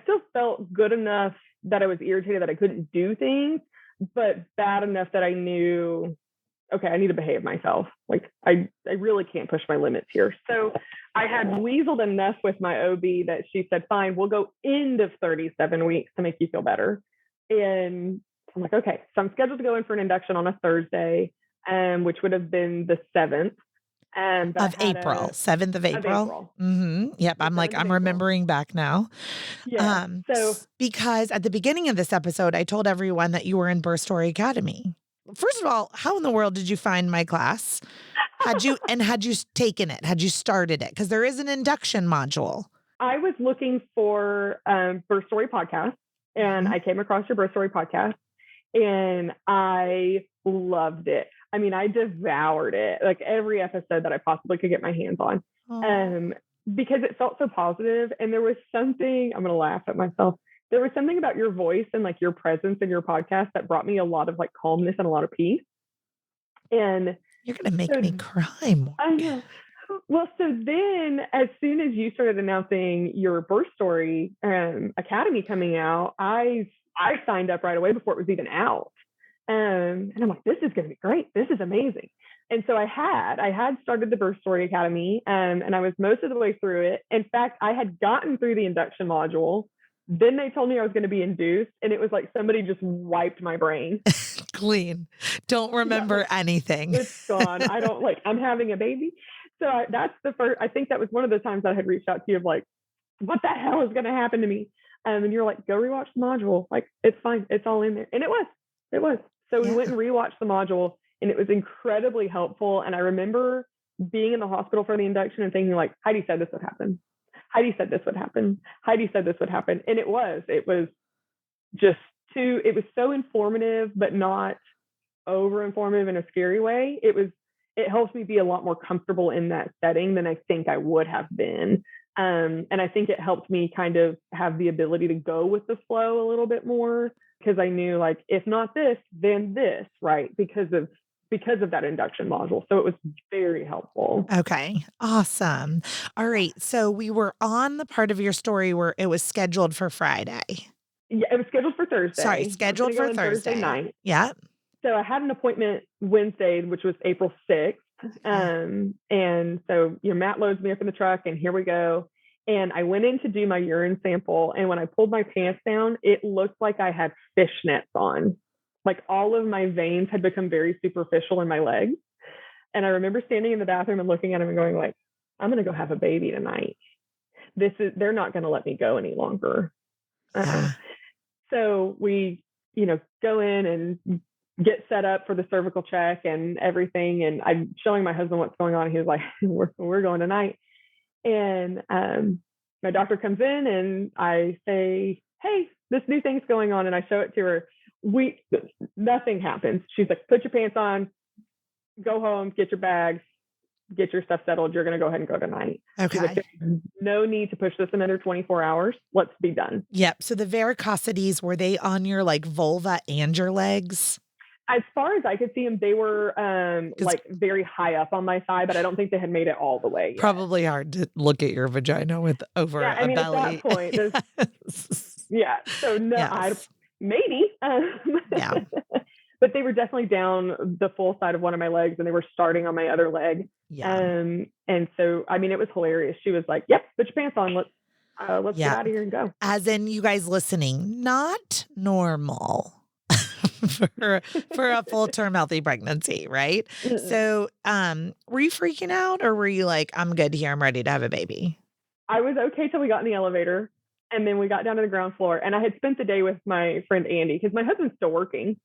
Speaker 2: still felt good enough that I was irritated that I couldn't do things, but bad enough that I knew, okay, I need to behave myself. I really can't push my limits here. So I had weaseled enough with my OB that she said, fine, we'll go end of 37 weeks to make you feel better. And I'm like, okay. So I'm scheduled to go in for an induction on a Thursday, which would have been the 7th. But
Speaker 1: Of
Speaker 2: I had
Speaker 1: April, 7th of
Speaker 2: of
Speaker 1: April.
Speaker 2: April,
Speaker 1: Yep.
Speaker 2: the
Speaker 1: I'm like,
Speaker 2: 7th of
Speaker 1: I'm
Speaker 2: April.
Speaker 1: remembering back now.
Speaker 2: Yeah. So
Speaker 1: Because at the beginning of this episode, I told everyone that you were in Birth Story Academy. First of all, how in the world did you find my class? Had you taken it? Had you started it? Because there is an induction module.
Speaker 2: I was looking for Birth Story podcast, and I came across your Birth Story podcast, and I loved it. I mean, I devoured it, like every episode that I possibly could get my hands on, because it felt so positive. And there was something, I'm going to laugh at myself. There was something about your voice and like your presence in your podcast that brought me a lot of like calmness and a lot of peace. And
Speaker 1: you're going to make me cry more.
Speaker 2: I know. Well, so then as soon as you started announcing your Birth Story Academy coming out, I signed up right away before it was even out. And I'm like, this is going to be great. This is amazing. And so I had started the Birth Story Academy, and I was most of the way through it. In fact, I had gotten through the induction module. Then they told me I was going to be induced, and it was like somebody just wiped my brain.
Speaker 1: Clean. Don't remember anything.
Speaker 2: It's gone. I'm having a baby. So that's the first, I think that was one of the times I had reached out to you of like, what the hell is going to happen to me? And you're like, go rewatch the module. Like, it's fine. It's all in there. And it was. So we went and rewatched the module, and it was incredibly helpful. And I remember being in the hospital for the induction and thinking like, Heidi said this would happen. Heidi said this would happen. Heidi said this would happen. And it was so informative, but not over informative in a scary way. It helps me be a lot more comfortable in that setting than I think I would have been. And I think it helped me kind of have the ability to go with the flow a little bit more, because I knew like, if not this, then this, right? Because of that induction module. So it was very helpful.
Speaker 1: Okay. Awesome. All right. So we were on the part of your story where it was scheduled for Friday.
Speaker 2: Yeah, it was scheduled for Thursday.
Speaker 1: Sorry, scheduled for Thursday
Speaker 2: night.
Speaker 1: Yeah.
Speaker 2: So I had an appointment Wednesday, which was April 6th. And so, Matt loads me up in the truck, and here we go. And I went in to do my urine sample. And when I pulled my pants down, it looked like I had fishnets on. Like all of my veins had become very superficial in my legs. And I remember standing in the bathroom and looking at him and going like, I'm going to go have a baby tonight. They're not going to let me go any longer. So we, go in and get set up for the cervical check and everything. And I'm showing my husband what's going on. He was like, we're going tonight. And my doctor comes in, and I say, hey, this new thing's going on. And I show it to her. Nothing happens. She's like, put your pants on, go home, get your bags, get your stuff settled. You're going to go ahead and go tonight.
Speaker 1: Okay.
Speaker 2: Like, no need to push this another 24 hours. Let's be done.
Speaker 1: Yep. So the varicosities, were they on your like vulva and your legs?
Speaker 2: As far as I could see them, they were like very high up on my thigh, but I don't think they had made it all the way yet.
Speaker 1: Probably hard to look at your vagina with over a belly.
Speaker 2: At that point, so no, yes. Maybe.
Speaker 1: Yeah.
Speaker 2: But they were definitely down the full side of one of my legs, and they were starting on my other leg.
Speaker 1: Yeah.
Speaker 2: And so, I mean, it was hilarious. She was like, yep, put your pants on. Let's get out of here and go.
Speaker 1: As in, you guys listening, not normal for a full-term healthy pregnancy, right? Mm-mm. So were you freaking out, or were you like, I'm good here, I'm ready to have a baby?
Speaker 2: I was okay till we got in the elevator, and then we got down to the ground floor, and I had spent the day with my friend Andy, because my husband's still working.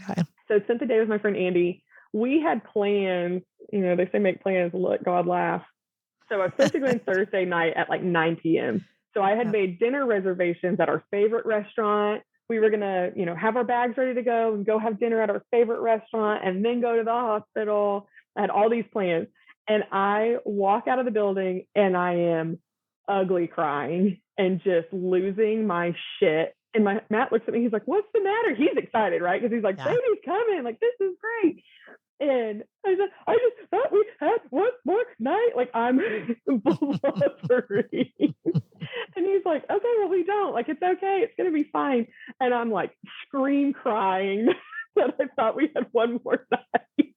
Speaker 1: Okay.
Speaker 2: So I spent the day with my friend Andy. We had plans, they say make plans and let God laugh. So I was supposed to go in Thursday night at like 9 p.m. So I had made dinner reservations at our favorite restaurant. We were going to, have our bags ready to go and go have dinner at our favorite restaurant and then go to the hospital. I had all these plans. And I walk out of the building, and I am ugly crying and just losing my shit. And Matt looks at me. He's like, what's the matter? He's excited, right? Because he's like, baby's coming. Like, this is great. And I just thought we had one more night. Like, I'm blubbering. And he's like, okay, well, we don't. Like, it's okay. It's going to be fine. And I'm like scream crying that I thought we had one more night.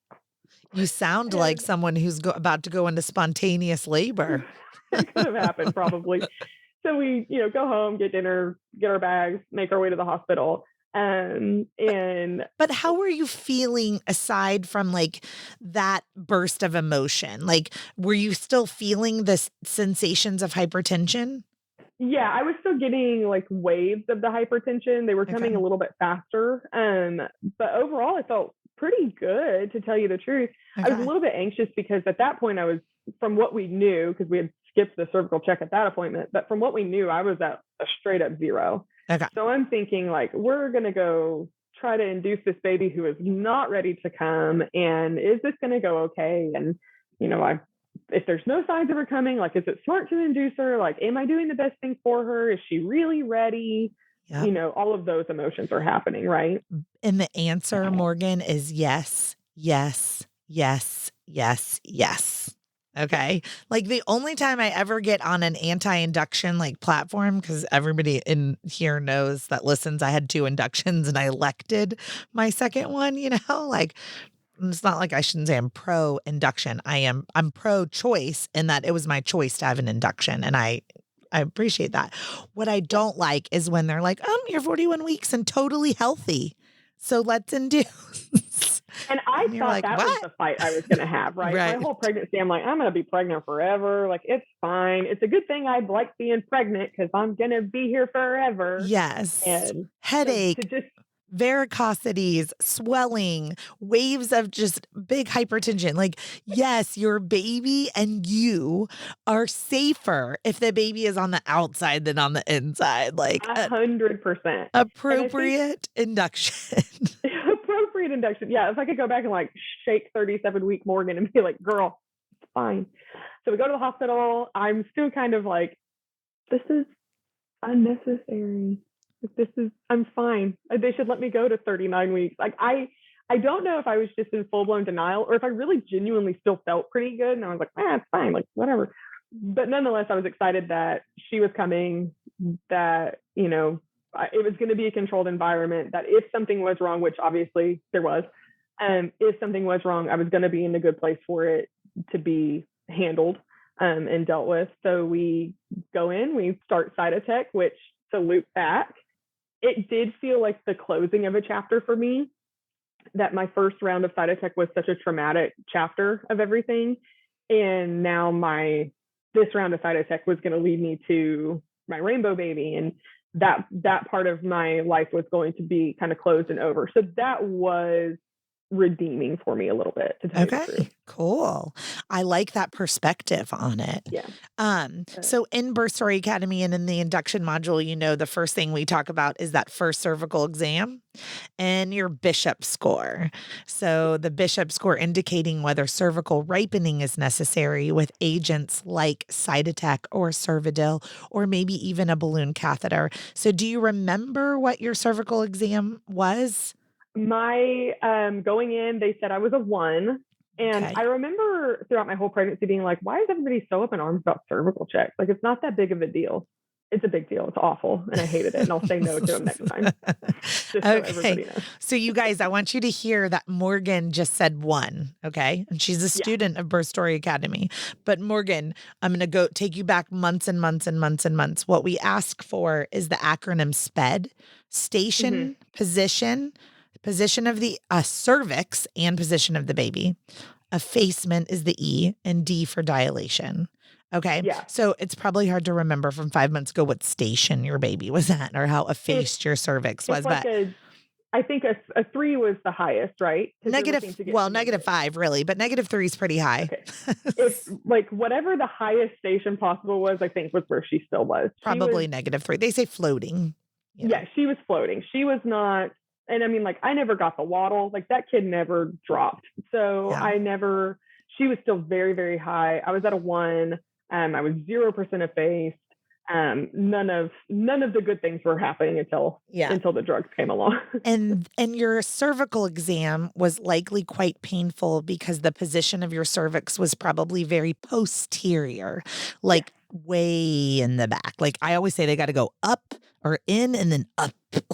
Speaker 1: You sound like someone who's about to go into spontaneous labor.
Speaker 2: It could have happened, probably. So we, go home, get dinner, get our bags, make our way to the hospital. And
Speaker 1: But how were you feeling aside from like that burst of emotion? Like, were you still feeling the sensations of hypertension?
Speaker 2: yeah, I was still getting like waves of the hypertension. They were coming
Speaker 1: Okay.
Speaker 2: a little bit faster. But overall, I felt pretty good, to tell you the truth. I was a
Speaker 1: Okay.
Speaker 2: little bit anxious because at that point, I was, from what we knew, because we had skipped the cervical check at that appointment, but from what we knew, I was at a straight up 0.
Speaker 1: Okay.
Speaker 2: So I'm thinking, like, we're going to go try to induce this baby who is not ready to come. And is this going to go okay? And, if there's no signs of her coming, like, is it smart to induce her? Like, am I doing the best thing for her? Is she really ready?
Speaker 1: Yep.
Speaker 2: All of those emotions are happening, right?
Speaker 1: And the answer, Morgan, is yes, yes, yes, yes, yes. Okay. Like the only time I ever get on an anti-induction like platform, because everybody in here knows that listens, I had 2 inductions and I elected my second one, like it's not like I shouldn't say I'm pro induction. I'm pro choice in that it was my choice to have an induction. And I appreciate that. What I don't like is when they're like, you're 41 weeks and totally healthy. So let's induce.
Speaker 2: And I
Speaker 1: And you're
Speaker 2: thought
Speaker 1: like,
Speaker 2: that was
Speaker 1: what?
Speaker 2: the fight I was going to have, right?
Speaker 1: Right.
Speaker 2: My whole pregnancy, I'm like, I'm going to be pregnant forever. Like, it's fine. It's a good thing I like being pregnant because I'm going to be here forever.
Speaker 1: Yes.
Speaker 2: And
Speaker 1: Headache,
Speaker 2: to just,
Speaker 1: varicosities, swelling, waves of just big hypertension. Like, yes, your baby and you are safer if the baby is on the outside than on the inside. Like
Speaker 2: 100%.
Speaker 1: appropriate induction.
Speaker 2: Appropriate induction. Yeah, if I could go back and like shake 37-week Morgan and be like, girl, it's fine. So we go to the hospital. I'm still kind of like, this is unnecessary. I'm fine. They should let me go to 39 weeks. Like, I don't know if I was just in full blown denial or if I really genuinely still felt pretty good. And I was like, it's fine. Like, whatever. But nonetheless, I was excited that she was coming, that, it was going to be a controlled environment, that if something was wrong, which obviously there was, if something was wrong, I was going to be in a good place for it to be handled and dealt with. So we go in, we start Cytotec, which, to loop back, it did feel like the closing of a chapter for me, that my first round of Cytotec was such a traumatic chapter of everything. And now this round of Cytotec was going to lead me to my rainbow baby. And that part of my life was going to be kind of closed and over. So that was redeeming for me a little bit, to tell you the truth.
Speaker 1: Okay, cool. I like that perspective on it.
Speaker 2: Yeah.
Speaker 1: So in Birth Story Academy and in the induction module, the first thing we talk about is that first cervical exam and your Bishop score. So the Bishop score indicating whether cervical ripening is necessary with agents like Cytotec or Cervidil, or maybe even a balloon catheter. So do you remember what your cervical exam was?
Speaker 2: My going in, they said I was a 1. And
Speaker 1: Okay.
Speaker 2: I remember throughout my whole pregnancy being like, why is everybody so up in arms about cervical checks? Like, it's not that big of a deal. It's a big deal. It's awful. And I hated it. And I'll say no to them next time. Just so everybody knows.
Speaker 1: So you guys, I want you to hear that Morgan just said 1. Okay. And she's a student of Birth Story Academy. But Morgan, I'm going to go take you back months and months and months and months. What we ask for is the acronym SPED: station, position of the cervix and position of the baby. Effacement is the E, and D for dilation. Okay.
Speaker 2: Yeah.
Speaker 1: So it's probably hard to remember from 5 months ago what station your baby was at or how effaced your cervix was.
Speaker 2: Like
Speaker 1: but
Speaker 2: I think a 3 was the highest, right?
Speaker 1: -5 really, but -3 is pretty high.
Speaker 2: Okay. It's like whatever the highest station possible was, I think was where she still was.
Speaker 1: Probably -3. They say floating.
Speaker 2: Yeah, she was floating. She was not. And I mean, like, I never got the waddle. Like, that kid never dropped. So she was still very, very high. I was at a 1. I was 0% effaced. None of the good things were happening until the drugs came along.
Speaker 1: And your cervical exam was likely quite painful because the position of your cervix was probably very posterior, like way in the back. Like I always say, they got to go up or in and then up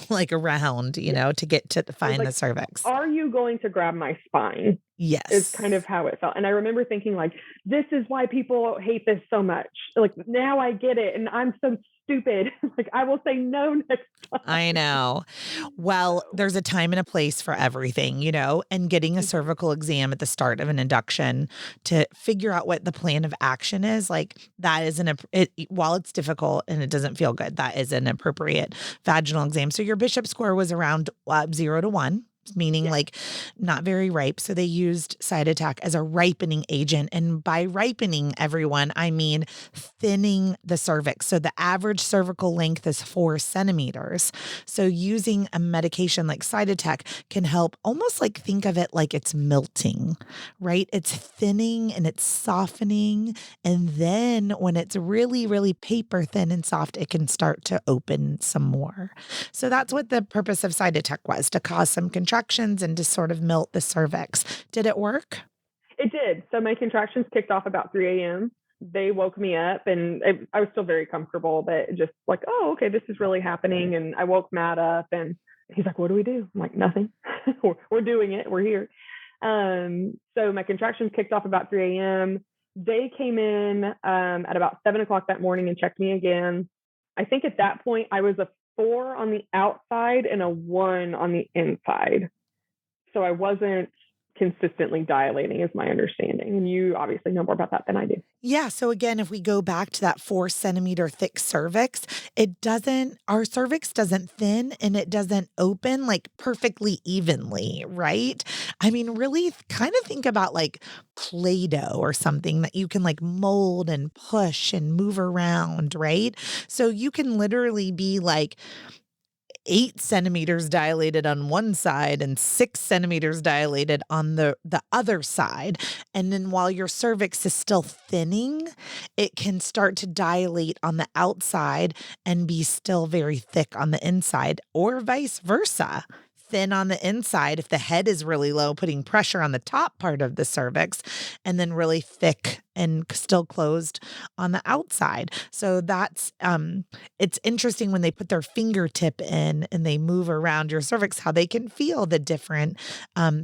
Speaker 1: like around, to get to find the cervix.
Speaker 2: Are you going to grab my spine?
Speaker 1: Yes.
Speaker 2: Is kind of how it felt. And I remember thinking like, this is why people hate this so much. Like now I get it. And I'm so stupid. Like I will say no next time.
Speaker 1: I know. Well, there's a time and a place for everything, and getting a cervical exam at the start of an induction to figure out what the plan of action is, like that is while it's difficult and it doesn't feel good, that is an appropriate vaginal exam. So your Bishop score was around 0 to 1. Meaning like not very ripe. So they used Cytotec as a ripening agent. And by ripening, everyone, I mean thinning the cervix. So the average cervical length is 4 centimeters. So using a medication like Cytotec can help almost like think of it like it's melting, right? It's thinning and it's softening. And then when it's really, really paper thin and soft, it can start to open some more. So that's what the purpose of Cytotec was, to cause some contractions and to sort of melt the cervix. Did it work?
Speaker 2: It did. So my contractions kicked off about 3 a.m. They woke me up and I was still very comfortable, but just like, oh, okay, this is really happening. And I woke Matt up and he's like, what do we do? I'm like, nothing. We're doing it. We're here. So my contractions kicked off about 3 a.m. They came in at about 7 o'clock that morning and checked me again. I think at that point I was a 4 on the outside and a 1 on the inside. So I wasn't consistently dilating is my understanding. And you obviously know more about that than I do.
Speaker 1: Yeah. So again, if we go back to that 4 centimeter thick cervix, our cervix doesn't thin and it doesn't open like perfectly evenly, right? I mean, really kind of think about like Play-Doh or something that you can like mold and push and move around, right? So you can literally be like 8 centimeters dilated on one side and 6 centimeters dilated on the other side. And then while your cervix is still thinning, it can start to dilate on the outside and be still very thick on the inside, or vice versa. Thin on the inside if the head is really low, putting pressure on the top part of the cervix, and then really thick and still closed on the outside. So that's, it's interesting when they put their fingertip in and they move around your cervix, how they can feel the different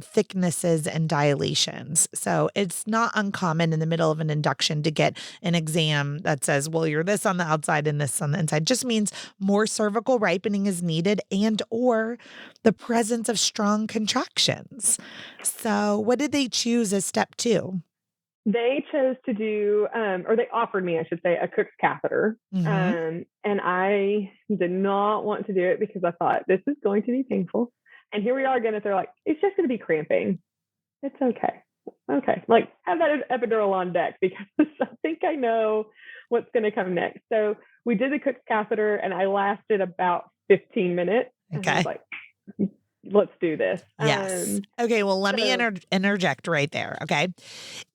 Speaker 1: thicknesses and dilations. So it's not uncommon in the middle of an induction to get an exam that says, well, you're this on the outside and this on the inside. Just means more cervical ripening is needed and or the presence of strong contractions. So what did they choose as step 2?
Speaker 2: They chose to do, or they offered me, I should say, a Cook's catheter.
Speaker 1: Mm-hmm.
Speaker 2: And I did not want to do it because I thought this is going to be painful. And here we are again. If they're like, it's just going to be cramping. It's okay. Okay. Like have that epidural on deck because I think I know what's going to come next. So we did the Cook's catheter and I lasted about 15 minutes.
Speaker 1: Okay.
Speaker 2: And I was like, let's do this.
Speaker 1: Yes. Okay. Well, let me interject right there. Okay.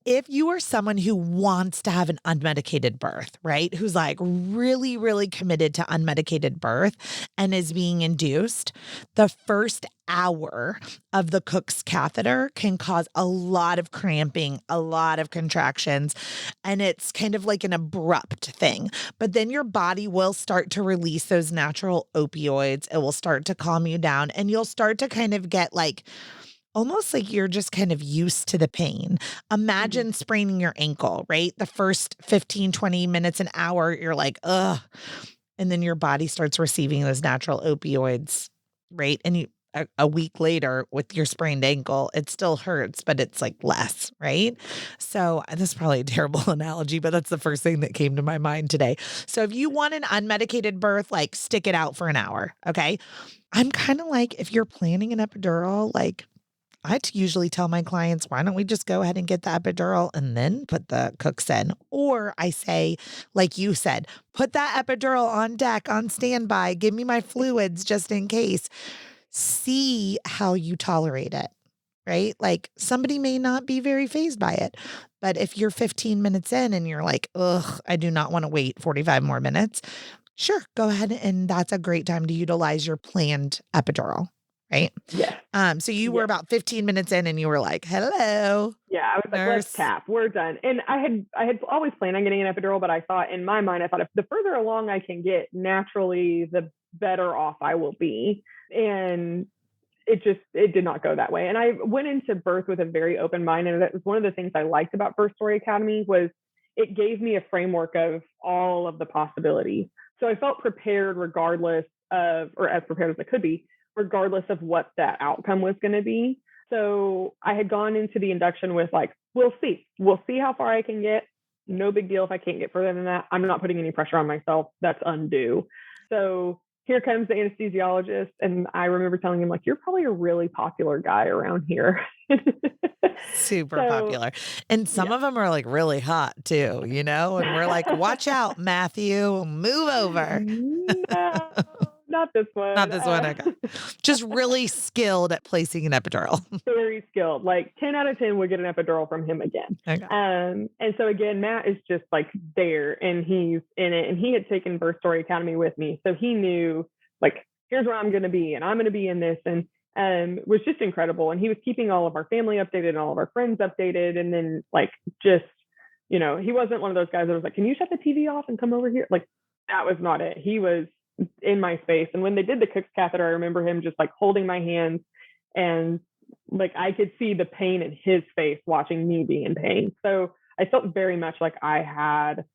Speaker 1: If you are someone who wants to have an unmedicated birth, right? Who's like really, really committed to unmedicated birth and is being induced, the first hour of the Cook's catheter can cause a lot of cramping, a lot of contractions, and it's kind of like an abrupt thing. But then your body will start to release those natural opioids. It will start to calm you down, and you'll start to kind of get like almost like you're just kind of used to the pain. Imagine spraining your ankle, right? The first 15, 20 minutes, an hour, you're like, ugh. And then your body starts receiving those natural opioids, right? And a week later with your sprained ankle, it still hurts, but it's like less, right? So this is probably a terrible analogy, but that's the first thing that came to my mind today. So if you want an unmedicated birth, like stick it out for an hour, okay? I'm kind of like, if you're planning an epidural, like I usually tell my clients, why don't we just go ahead and get the epidural and then put the Cooks in? Or I say, like you said, put that epidural on deck, on standby, give me my fluids just in case. See how you tolerate it, right? Like somebody may not be very fazed by it, but if you're 15 minutes in and you're like, ugh, I do not want to wait 45 more minutes, sure, go ahead. And that's a great time to utilize your planned epidural. right?
Speaker 2: Yes.
Speaker 1: So you were
Speaker 2: Yes.
Speaker 1: about 15 minutes in and you were like, hello,
Speaker 2: Yeah, I was like, let's
Speaker 1: nurse.
Speaker 2: tap. We're done. And I had always planned on getting an epidural, but I thought in my mind, I thought if the further along I can get, naturally, the better off I will be. And it did not go that way. And I went into birth with a very open mind. And that was one of the things I liked about Birth Story Academy was it gave me a framework of all of the possibilities. So I felt prepared regardless of, or as prepared as I could be, regardless of what that outcome was going to be. So I had gone into the induction with like, we'll see. We'll see how far I can get. No big deal if I can't get further than that. I'm not putting any pressure on myself. That's undue. So here comes the anesthesiologist. And I remember telling him, like, you're probably a really popular guy around here.
Speaker 1: Super popular. And some of them are like really hot too, you know? And we're like, watch out, Matthew, move over.
Speaker 2: No, not this one.
Speaker 1: Not this one. Okay. Just really skilled at placing an epidural.
Speaker 2: Very skilled. Like 10 out of 10 would get an epidural from him again.
Speaker 1: Okay.
Speaker 2: And so again, Matt is just like there and he's in it. And he had taken Birth Story Academy with me. So he knew like, here's where I'm going to be and I'm going to be in this. And was just incredible. And he was keeping all of our family updated and all of our friends updated. And then like, just, you know, he wasn't one of those guys that was like, can you shut the TV off and come over here? Like that was not it. He was in my space. And when they did the Cook's catheter, I remember him just like holding my hands and like I could see the pain in his face watching me be in pain. So I felt very much like I had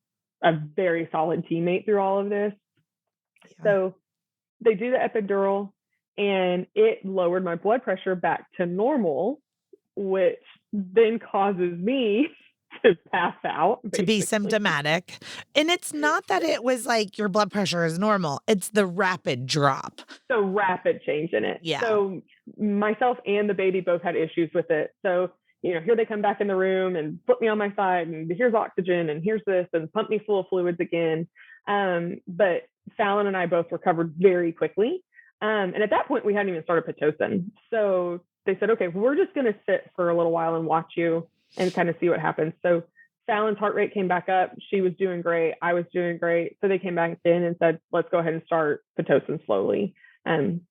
Speaker 2: a very solid teammate through all of this. Yeah. So they do the epidural and it lowered my blood pressure back to normal, which then causes me to pass out. Basically.
Speaker 1: To be symptomatic. And it's not that it was like your blood pressure is normal. It's the rapid drop.
Speaker 2: The rapid change in it.
Speaker 1: Yeah.
Speaker 2: So myself and the baby both had issues with it. So, you know, here they come back in the room and put me on my side and here's oxygen and here's this and pump me full of fluids again. But Fallon and I both recovered very quickly. And at that point, we hadn't even started Pitocin. So they said, okay, we're just going to sit for a little while and watch you and kind of see what happens. So Fallon's heart rate came back up. She was doing great. I was doing great. So they came back in and said, let's go ahead and start Pitocin slowly. And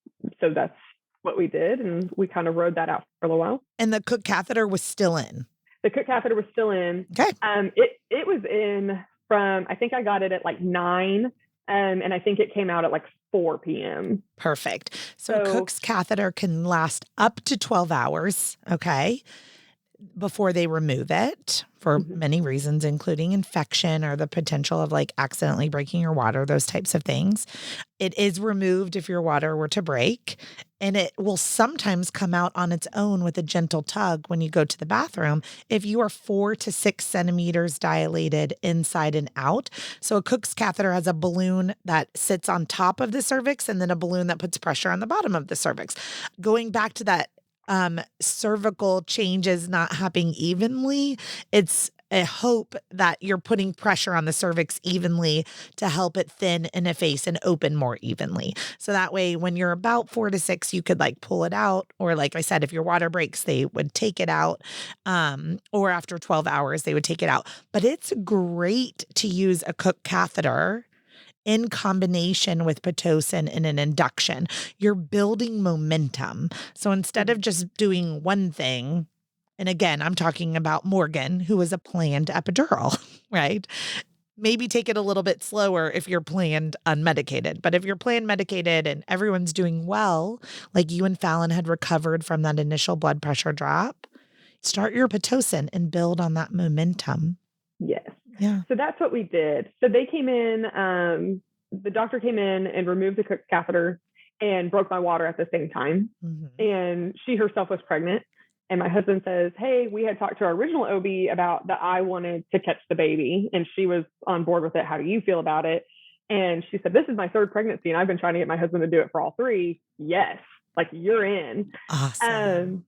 Speaker 2: so that's what we did. And we kind of rode that out for a little while.
Speaker 1: And the Cook catheter was still in?
Speaker 2: The Cook catheter was still in.
Speaker 1: Okay.
Speaker 2: It was in from, I think I got it at like 9. And I think it came out at like 4 p.m.
Speaker 1: Perfect. So Cook's catheter can last up to 12 hours, okay, before they remove it for many reasons, including infection or the potential of like accidentally breaking your water, those types of things. It is removed if your water were to break, and it will sometimes come out on its own with a gentle tug when you go to the bathroom if you are 4 to 6 centimeters dilated inside and out. So a Cook's catheter has a balloon that sits on top of the cervix and then a balloon that puts pressure on the bottom of the cervix. Going back to that cervical changes not happening evenly, it's a hope that you're putting pressure on the cervix evenly to help it thin and efface and open more evenly. So that way, when you're about 4 to 6, you could like pull it out. Or like I said, if your water breaks, they would take it out. Or after 12 hours, they would take it out. But it's great to use a Cook catheter in combination with Pitocin in an induction. You're building momentum. So instead of just doing one thing, and again, I'm talking about Morgan, who is a planned epidural, right? Maybe take it a little bit slower if you're planned unmedicated. But if you're planned medicated and everyone's doing well, like you and Fallon had recovered from that initial blood pressure drop, start your Pitocin and build on that momentum.
Speaker 2: Yes.
Speaker 1: Yeah.
Speaker 2: So that's what we did. So they came in, the doctor came in and removed the Cook's catheter and broke my water at the same time. And she herself was pregnant. And my husband says, hey, we had talked to our original OB about that I wanted to catch the baby. And she was on board with it. How do you feel about it? And she said, this is my 3rd pregnancy. And I've been trying to get my husband to do it for all 3. Yes. Like you're in.
Speaker 1: Awesome.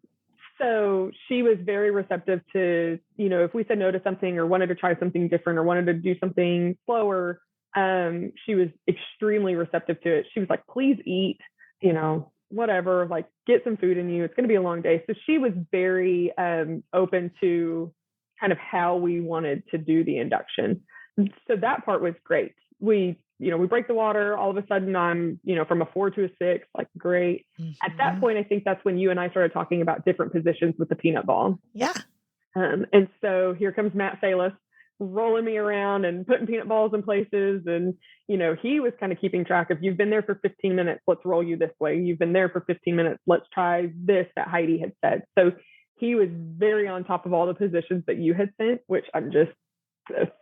Speaker 2: So she was very receptive to, you know, if we said no to something or wanted to try something different or wanted to do something slower, she was extremely receptive to it. She was like, please eat, you know, whatever, like get some food in you. It's going to be a long day. So she was very open to kind of how we wanted to do the induction. So that part was great. We we break the water. All of a sudden I'm, from a 4 to a 6, like great. At that point, I think that's when you and I started talking about different positions with the peanut ball.
Speaker 1: Yeah.
Speaker 2: And so here comes Matt Salus rolling me around and putting peanut balls in places. And, he was kind of keeping track of, you've been there for 15 minutes, let's roll you this way. You've been there for 15 minutes, let's try this that Heidi had said. So he was very on top of all the positions that you had sent, which I'm just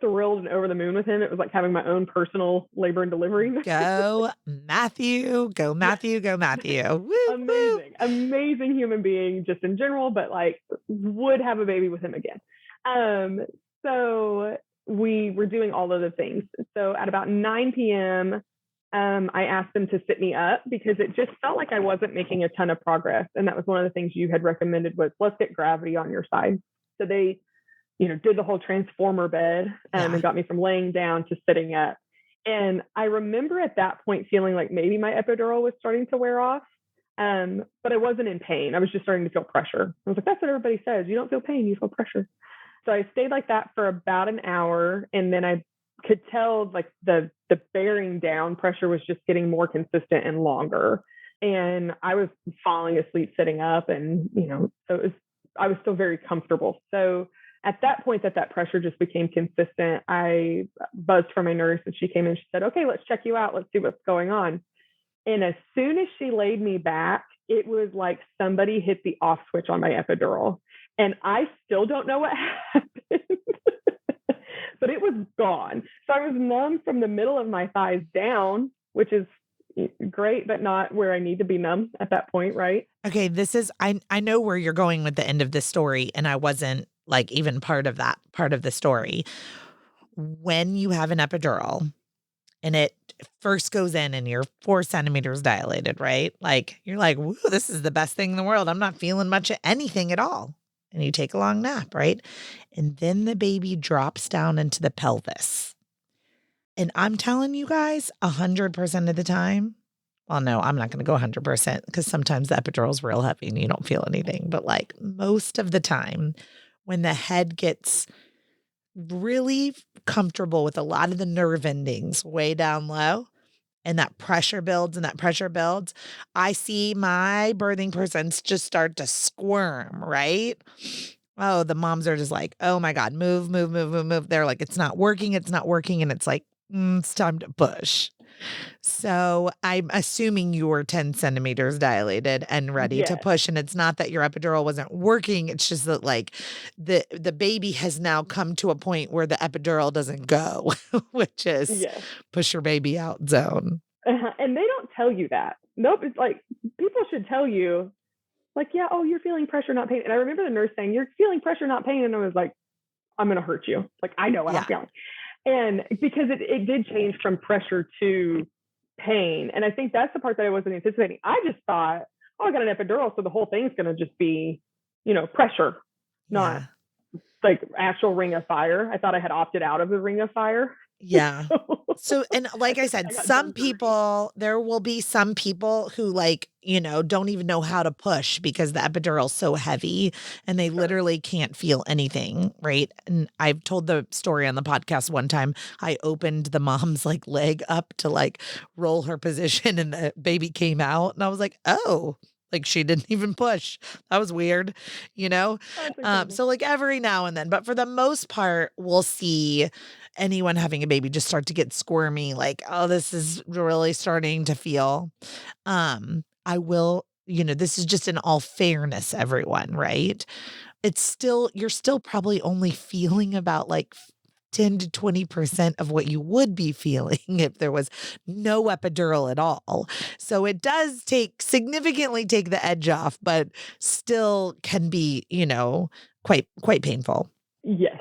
Speaker 2: thrilled and over the moon with him. It was like having my own personal labor and delivery.
Speaker 1: Go Matthew, go Matthew, go Matthew. Woo,
Speaker 2: amazing human being just in general, but like would have a baby with him again. So we were doing all of the things. So at about 9 p.m., I asked them to sit me up because it just felt like I wasn't making a ton of progress. And that was one of the things you had recommended was let's get gravity on your side. So they, did the whole transformer bed and got me from laying down to sitting up. And I remember at that point feeling like maybe my epidural was starting to wear off, but I wasn't in pain. I was just starting to feel pressure. I was like, that's what everybody says. You don't feel pain, you feel pressure. So I stayed like that for about an hour. And then I could tell like the bearing down pressure was just getting more consistent and longer. And I was falling asleep sitting up and, so I was still very comfortable. So at that point that pressure just became consistent, I buzzed for my nurse and she came in and she said, okay, let's check you out. Let's see what's going on. And as soon as she laid me back, it was like somebody hit the off switch on my epidural. And I still don't know what happened, but it was gone. So I was numb from the middle of my thighs down, which is great, but not where I need to be numb at that point, right?
Speaker 1: Okay, I know where you're going with the end of this story, and I wasn't like even part of that part of the story. When you have an epidural and it first goes in and you're 4 centimeters dilated, right? Like you're like, woo, this is the best thing in the world. I'm not feeling much of anything at all. And you take a long nap, right? And then the baby drops down into the pelvis. And I'm telling you guys, 100% of the time, well, no, I'm not going to go 100% because sometimes the epidural is real heavy and you don't feel anything. But like most of the time, when the head gets really comfortable with a lot of the nerve endings way down low, and that pressure builds, I see my birthing persons just start to squirm, right? Oh, the moms are just like, oh my God, move, move, move, move, move. They're like, it's not working. And it's like, it's time to push. So I'm assuming you were 10 centimeters dilated and ready to push. And it's not that your epidural wasn't working. It's just that like the baby has now come to a point where the epidural doesn't go, which is push your baby out zone.
Speaker 2: And they don't tell you that. Nope. It's like people should tell you like, yeah, oh, you're feeling pressure, not pain. And I remember the nurse saying, you're feeling pressure, not pain. And I was like, I'm going to hurt you. Like, I know what I'm feeling. And because it did change from pressure to pain. And I think that's the part that I wasn't anticipating. I just thought, oh, I got an epidural, so the whole thing's going to just be, pressure, not like actual ring of fire. I thought I had opted out of the ring of fire.
Speaker 1: Yeah. So, and like I said, there will be some people who like, don't even know how to push because the epidural's so heavy and they literally can't feel anything. Right. And I've told the story on the podcast one time. I opened the mom's like leg up to like roll her position and the baby came out and I was like, oh, like she didn't even push. That was weird, So like every now and then, but for the most part, we'll see anyone having a baby just start to get squirmy, like, oh, this is really starting to feel. I will, this is just in all fairness, everyone, right? You're still probably only feeling about like 10 to 20% of what you would be feeling if there was no epidural at all. So it does significantly take the edge off, but still can be, quite painful.
Speaker 2: Yes.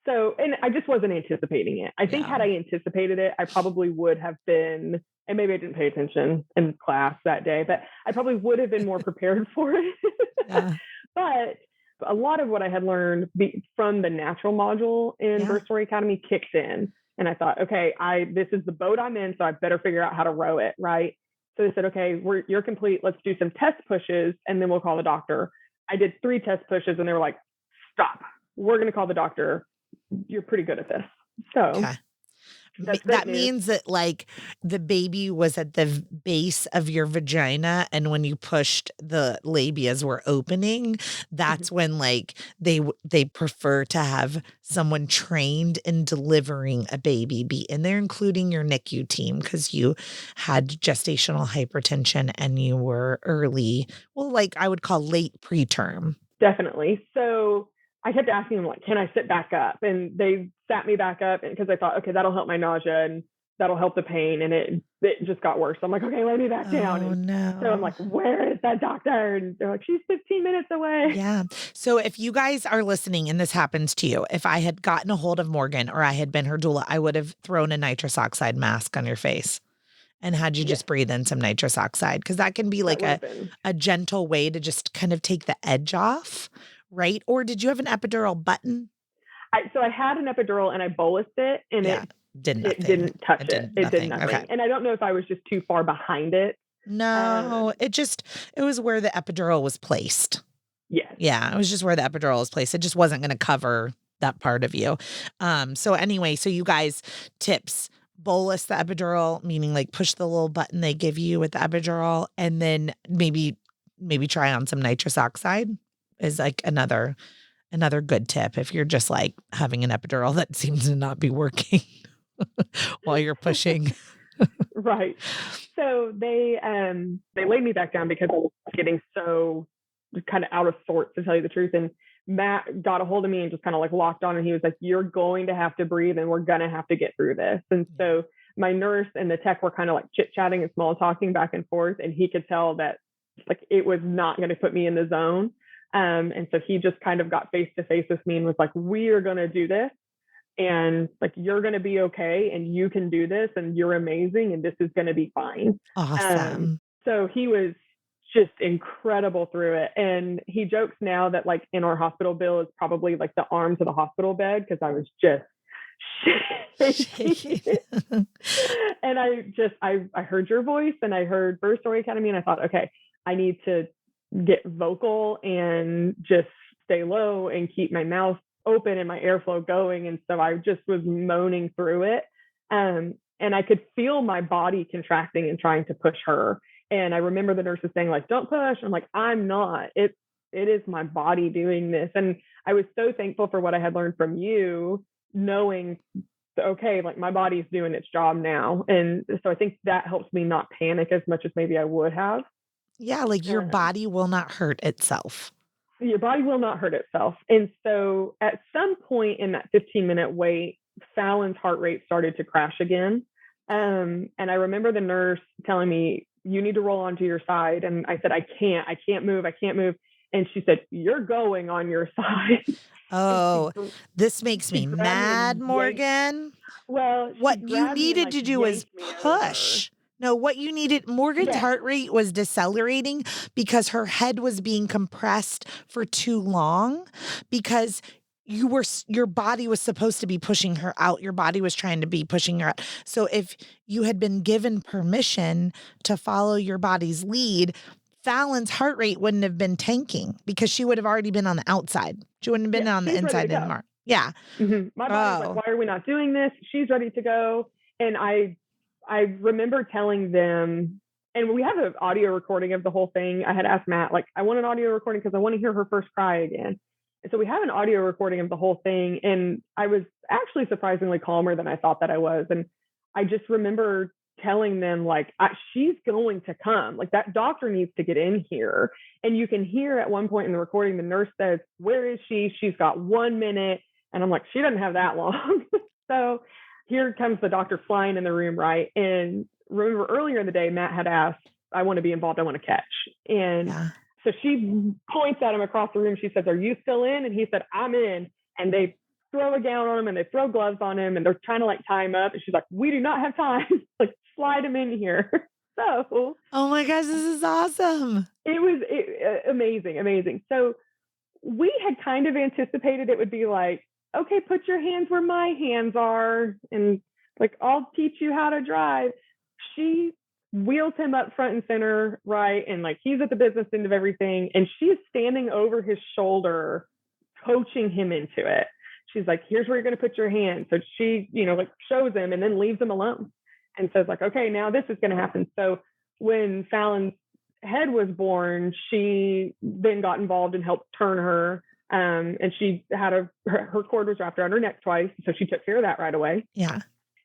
Speaker 2: So, and I just wasn't anticipating it. I think had I anticipated it, I probably would have been, and maybe I didn't pay attention in class that day, but I probably would have been more prepared for it. But a lot of what I had learned from the natural module in Birth Story Academy kicked in. And I thought, okay, this is the boat I'm in, so I better figure out how to row it, right? So they said, okay, you're complete. Let's do some test pushes, and then we'll call the doctor. I did 3 test pushes, and they were like, stop. We're going to call the doctor. You're pretty good at this. So, That's great
Speaker 1: That
Speaker 2: news.
Speaker 1: means that like the baby was at the base of your vagina, and when you pushed, the labias were opening. That's when like they prefer to have someone trained in delivering a baby be in there, including your NICU team, because you had gestational hypertension and you were early, well, like I would call late preterm.
Speaker 2: Definitely. So I kept asking them, like, can I sit back up? And they sat me back up because I thought, okay, that'll help my nausea and that'll help the pain. And it just got worse. So I'm like, okay, lay me back down.
Speaker 1: Oh
Speaker 2: And so I'm
Speaker 1: no.
Speaker 2: like, where is that doctor? And they're like, she's 15 minutes away.
Speaker 1: Yeah. So if you guys are listening and this happens to you, if I had gotten a hold of Morgan or I had been her doula, I would have thrown a nitrous oxide mask on your face and had you
Speaker 2: Yes,
Speaker 1: just breathe in some nitrous oxide, because that can be
Speaker 2: that
Speaker 1: like
Speaker 2: would have been.
Speaker 1: a gentle way to just kind of take the edge off, right? Or did you have an epidural button?
Speaker 2: So I had an epidural and I bolused it and
Speaker 1: Yeah. Did
Speaker 2: it
Speaker 1: nothing.
Speaker 2: didn't touch
Speaker 1: It
Speaker 2: it.
Speaker 1: did
Speaker 2: It did
Speaker 1: nothing.
Speaker 2: nothing.
Speaker 1: Okay.
Speaker 2: And I don't know if I was just too far behind it.
Speaker 1: No, it was where the epidural was placed.
Speaker 2: Yes.
Speaker 1: Yeah, it was just where the epidural was placed. It just wasn't going to cover that part of you. So anyway, so you guys, tips: bolus the epidural, meaning like push the little button they give you with the epidural, and then maybe try on some nitrous oxide is like another good tip if you're just like having an epidural that seems to not be working while you're pushing.
Speaker 2: Right. So they laid me back down because I was getting so kind of out of sorts, to tell you the truth. And Matt got a hold of me and just kind of like locked on, and he was like, you're going to have to breathe and we're going to have to get through this. And so my nurse and the tech were kind of like chit-chatting and small talking back and forth, and he could tell that like it was not going to put me in the zone. And so he just kind of got face to face with me and was like, we are going to do this, and like you're going to be okay, and you can do this, and you're amazing, and this is going to be fine.
Speaker 1: Awesome.
Speaker 2: So he was just incredible through it. And he jokes now that like in our hospital bill is probably like the arm to the hospital bed, because I was just shaking. And I heard your voice and I heard Birth Story Academy, and I thought, okay, I need to get vocal and just stay low and keep my mouth open and my airflow going. And so I just was moaning through it. And I could feel my body contracting and trying to push her. And I remember the nurses saying, like, don't push. I'm like, I'm not. It is my body doing this. And I was so thankful for what I had learned from you, knowing, okay, like my body's doing its job now. And so I think that helps me not panic as much as maybe I would have.
Speaker 1: Yeah, like your body will not hurt itself.
Speaker 2: Your body will not hurt itself. And so at some point in that 15-minute wait, Fallon's heart rate started to crash again. And I remember the nurse telling me, you need to roll onto your side. And I said, I can't move. And she said, you're going on your side.
Speaker 1: Oh, this makes me mad,
Speaker 2: me
Speaker 1: Morgan.
Speaker 2: Well,
Speaker 1: what you needed to do was push. No, what you needed, Morgan's heart rate was decelerating because her head was being compressed for too long, because your body was supposed to be pushing her out. Your body was trying to be pushing her out. So if you had been given permission to follow your body's lead, Fallon's heart rate wouldn't have been tanking because she would have already been on the outside. She wouldn't have been on the inside anymore. Yeah.
Speaker 2: Mm-hmm. My body's like, why are we not doing this? She's ready to go. And I remember telling them, and we have an audio recording of the whole thing. I had asked Matt, like, I want an audio recording because I want to hear her first cry again. And so we have an audio recording of the whole thing. And I was actually surprisingly calmer than I thought that I was. And I just remember telling them, like, she's going to come. Like, that doctor needs to get in here. And you can hear at one point in the recording, the nurse says, where is she? She's got 1 minute. And I'm like, she doesn't have that long. So here comes the doctor flying in the room, right? And remember earlier in the day, Matt had asked, I want to be involved, I want to catch. And so she points at him across the room. She says, are you still in? And he said, I'm in. And they throw a gown on him and they throw gloves on him and they're trying to like tie him up. And she's like, we do not have time. Like, slide him in here. So,
Speaker 1: oh my gosh, this is awesome.
Speaker 2: It was amazing. So we had kind of anticipated it would be like, okay, put your hands where my hands are, and like, I'll teach you how to drive. She wheels him up front and center, right? And like, he's at the business end of everything. And she's standing over his shoulder, coaching him into it. she's like, here's where you're going to put your hand. So she, like shows him and then leaves him alone and says like, okay, now this is going to happen. So when Fallon's head was born, she then got involved and helped turn her. And she had her cord was wrapped around her neck twice. So she took care of that right away.
Speaker 1: Yeah.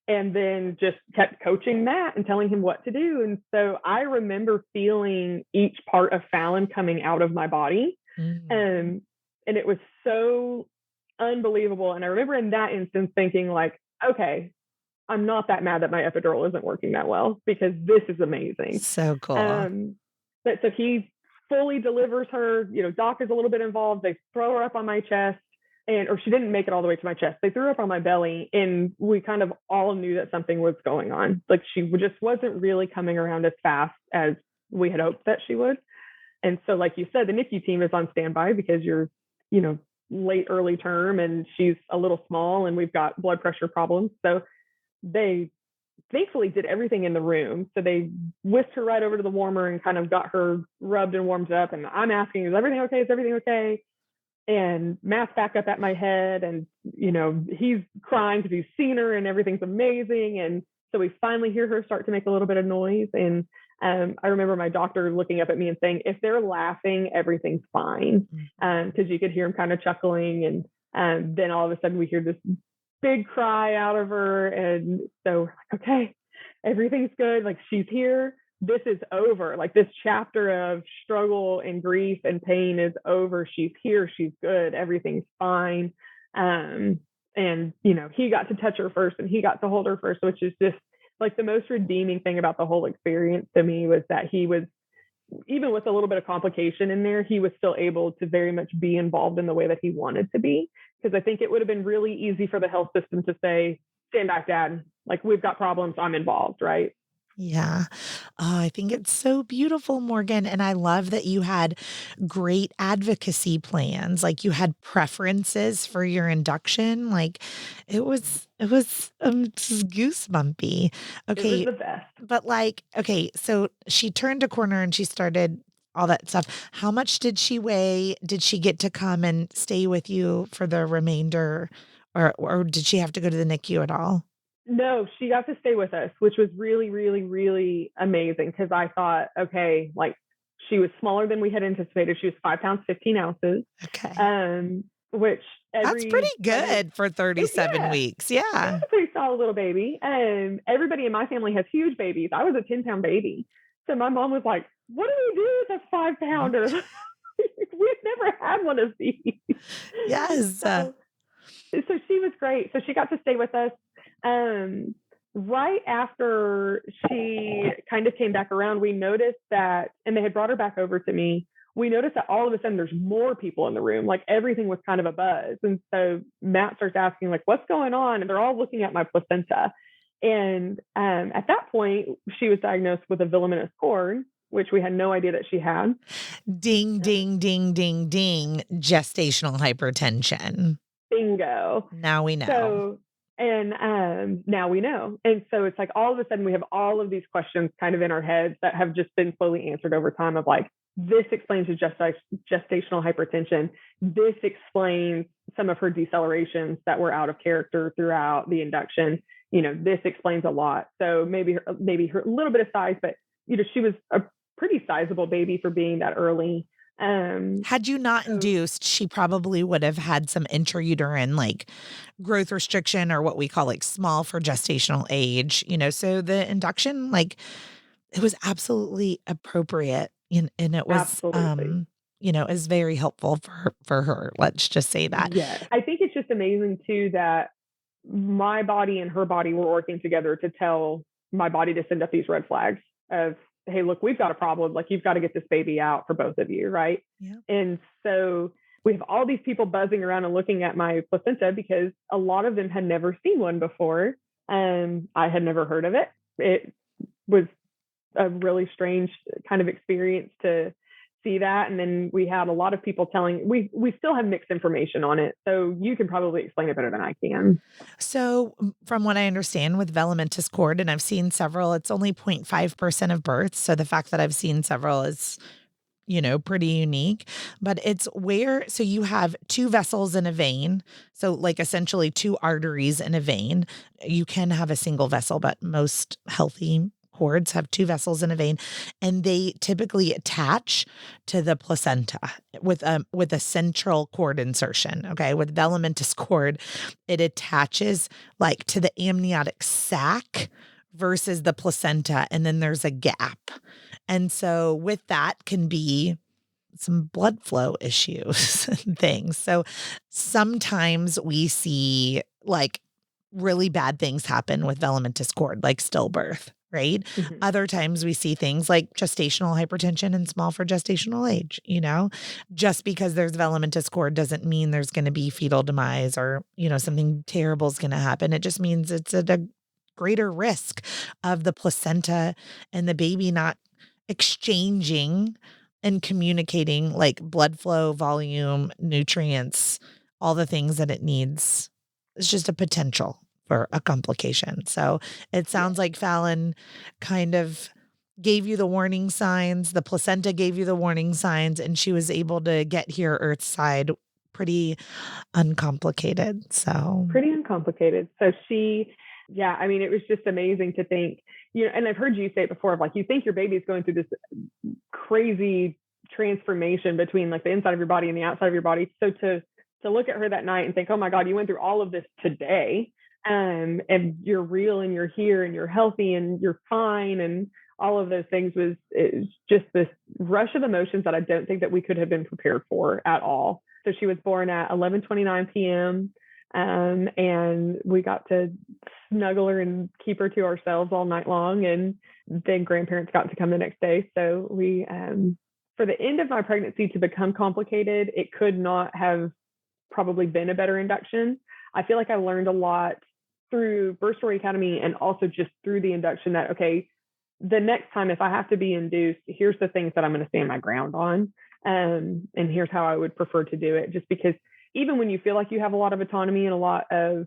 Speaker 2: And then just kept coaching Matt and telling him what to do. And so I remember feeling each part of Fallon coming out of my body. And it was so unbelievable. And I remember in that instance thinking like, okay, I'm not that mad that my epidural isn't working that well, because this is amazing.
Speaker 1: So cool.
Speaker 2: So he fully delivers her, Doc is a little bit involved. They throw her up on my chest. Or she didn't make it all the way to my chest. They threw her up on my belly, and we kind of all knew that something was going on. Like she just wasn't really coming around as fast as we had hoped that she would. And so, like you said, the NICU team is on standby because you're, late early term and she's a little small and we've got blood pressure problems. So they thankfully did everything in the room. So they whisked her right over to the warmer and kind of got her rubbed and warmed up. And I'm asking, is everything okay? Is everything okay? And Matt's back up at my head and, he's crying because he's seen her and everything's amazing. And so we finally hear her start to make a little bit of noise. And I remember my doctor looking up at me and saying, if they're laughing, everything's fine. Because you could hear him kind of chuckling. And then all of a sudden we hear this big cry out of her. And so we're like, okay, everything's good. Like she's here. This is over. Like this chapter of struggle and grief and pain is over. She's here. She's good. Everything's fine. And, he got to touch her first and he got to hold her first, which is just like the most redeeming thing about the whole experience to me was that he was, even with a little bit of complication in there, he was still able to very much be involved in the way that he wanted to be. Because I think it would have been really easy for the health system to say, stand back, Dad. Like we've got problems. I'm involved. Right.
Speaker 1: Yeah. Oh, I think it's so beautiful, Morgan. And I love that you had great advocacy plans. Like you had preferences for your induction. Like it was just goosebumpy. Okay.
Speaker 2: It was the best.
Speaker 1: But okay, so she turned a corner and she started all that stuff. How much did she weigh? Did she get to come and stay with you for the remainder or did she have to go to the NICU at all?
Speaker 2: No, she got to stay with us, which was really, really, really amazing because I thought, okay, like she was smaller than we had anticipated. She was 5 pounds, 15 ounces.
Speaker 1: Okay.
Speaker 2: Which
Speaker 1: that's pretty good for 37 weeks. Yeah.
Speaker 2: That's a pretty solid little baby. Everybody in my family has huge babies. I was a 10-pound baby. So my mom was like, what do we do with a 5-pounder? We've never had one of these.
Speaker 1: Yes.
Speaker 2: So she was great. So she got to stay with us. Right after she kind of came back around, we noticed that, and they had brought her back over to me, we noticed that all of a sudden there's more people in the room, like everything was kind of a buzz. And so Matt starts asking like, what's going on? And they're all looking at my placenta. And at that point, she was diagnosed with a villamenous cord, which we had no idea that she had.
Speaker 1: Ding, ding, ding, ding, ding. Gestational hypertension.
Speaker 2: Bingo.
Speaker 1: Now we know.
Speaker 2: So, and now we know. And so it's like all of a sudden we have all of these questions kind of in our heads that have just been slowly answered over time of like, this explains the gestational hypertension. This explains some of her decelerations that were out of character throughout the induction. This explains a lot. So maybe her a little bit of size, but she was a pretty sizable baby for being that early.
Speaker 1: Had you not induced, she probably would have had some intrauterine like growth restriction or what we call like small for gestational age, so the induction, like it was absolutely appropriate and it was, is very helpful for her. Let's just say that.
Speaker 2: Yeah. I think it's just amazing too, that my body and her body were working together to tell my body to send up these red flags of, hey, look, we've got a problem. Like you've got to get this baby out for both of you. Right.
Speaker 1: Yeah.
Speaker 2: And so we have all these people buzzing around and looking at my placenta because a lot of them had never seen one before. I had never heard of it. It was a really strange kind of experience to see that. And then we had a lot of people telling, we still have mixed information on it. So you can probably explain it better than I can.
Speaker 1: So from what I understand with villamenous cord, and I've seen several, it's only 0.5% of births. So the fact that I've seen several is, pretty unique, but it's so you have two vessels in a vein. So like essentially two arteries in a vein. You can have a single vessel, but most healthy cords have two vessels in a vein, and they typically attach to the placenta with a central cord insertion. Okay. With velamentous cord, it attaches like to the amniotic sac versus the placenta, and then there's a gap. And so with that can be some blood flow issues and things. So sometimes we see like really bad things happen with velamentous cord, like stillbirth, right?
Speaker 2: Mhm.
Speaker 1: Other times we see things like gestational hypertension and small for gestational age, just because there's velamentous cord doesn't mean there's going to be fetal demise or, something terrible is going to happen. It just means it's at a greater risk of the placenta and the baby not exchanging and communicating like blood flow, volume, nutrients, all the things that it needs. It's just a potential for a complication. So it sounds like Fallon kind of gave you the warning signs. The placenta gave you the warning signs, and she was able to get here earthside pretty uncomplicated. So
Speaker 2: Pretty uncomplicated. So it was just amazing to think, and I've heard you say it before of like, you think your baby's going through this crazy transformation between like the inside of your body and the outside of your body. So to look at her that night and think, oh my God, you went through all of this today, and you're real and you're here and you're healthy and you're fine. And all of those things was just this rush of emotions that I don't think that we could have been prepared for at all. So she was born at 11:29 p.m. And we got to snuggle her and keep her to ourselves all night long. And then grandparents got to come the next day. So we, for the end of my pregnancy to become complicated, it could not have probably been a better induction. I feel like I learned a lot through Birth Story Academy and also just through the induction that, okay, the next time if I have to be induced, here's the things that I'm going to stand my ground on. And here's how I would prefer to do it. Just because even when you feel like you have a lot of autonomy and a lot of,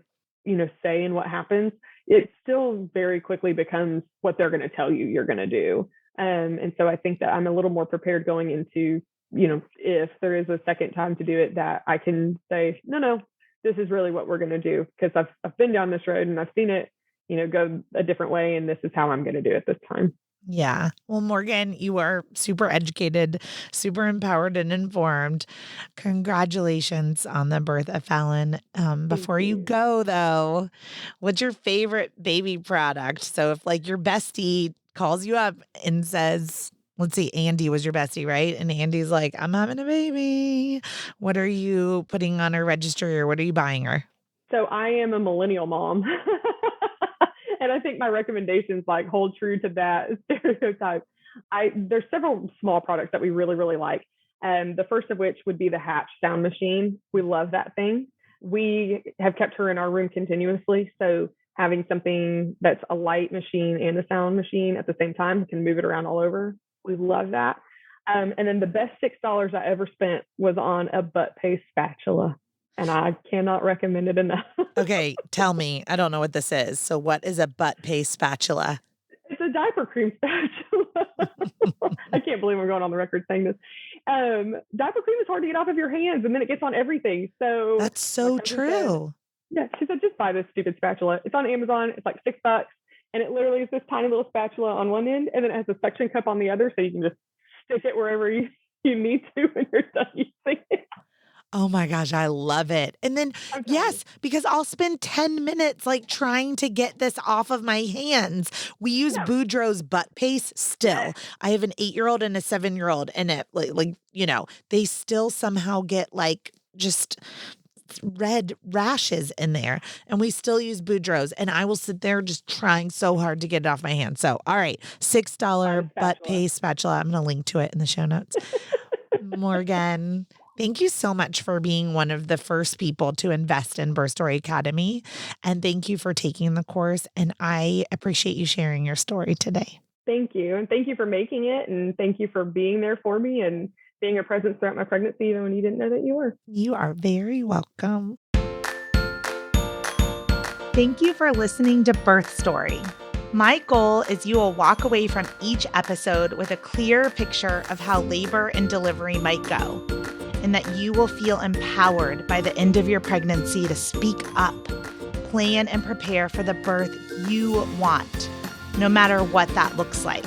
Speaker 2: say in what happens, it still very quickly becomes what they're going to tell you you're going to do. And so I think that I'm a little more prepared going into, if there is a second time to do it, that I can say, no, this is really what we're going to do, because I've been down this road and I've seen it, go a different way. And this is how I'm going to do it this time.
Speaker 1: Yeah. Well, Morgan, you are super educated, super empowered and informed. Congratulations on the birth of Fallon. Before you go though, what's your favorite baby product? So if like your bestie calls you up and says, let's see, Andy was your bestie, right? And Andy's like, I'm having a baby. What are you putting on her registry, or what are you buying her?
Speaker 2: So I am a millennial mom. And I think my recommendations like hold true to that stereotype. There's several small products that we really, really like. The first of which would be the Hatch sound machine. We love that thing. We have kept her in our room continuously. So having something that's a light machine and a sound machine at the same time, can move it around all over. We love that. And then the best $6 I ever spent was on a butt paste spatula. And I cannot recommend it enough.
Speaker 1: Okay, tell me. I don't know what this is. So what is a butt paste spatula?
Speaker 2: It's a diaper cream spatula. I can't believe we're going on the record saying this. Diaper cream is hard to get off of your hands, and then it gets on everything. So
Speaker 1: that's so true.
Speaker 2: She said, just buy this stupid spatula. It's on Amazon. It's like $6. And it literally is this tiny little spatula on one end, and then it has a suction cup on the other. So you can just stick it wherever you need to when you're done using it.
Speaker 1: Oh my gosh, I love it. And then, yes, because I'll spend 10 minutes like trying to get this off of my hands. We use Boudreaux's butt paste still. Yes. I have an 8-year-old and a 7-year-old, and it they still somehow get like just red rashes in there, and we still use Boudreaux's, and I will sit there just trying so hard to get it off my hand. So, all right, $6 butt paste spatula. I'm going to link to it in the show notes. Morgan, thank you so much for being one of the first people to invest in Birth Story Academy. And thank you for taking the course. And I appreciate you sharing your story today.
Speaker 2: Thank you. And thank you for making it. And thank you for being there for me and being a presence throughout my pregnancy, even when you didn't know that you were.
Speaker 1: You are very welcome. Thank you for listening to Birth Story. My goal is you will walk away from each episode with a clear picture of how labor and delivery might go, and that you will feel empowered by the end of your pregnancy to speak up, plan and prepare for the birth you want, no matter what that looks like.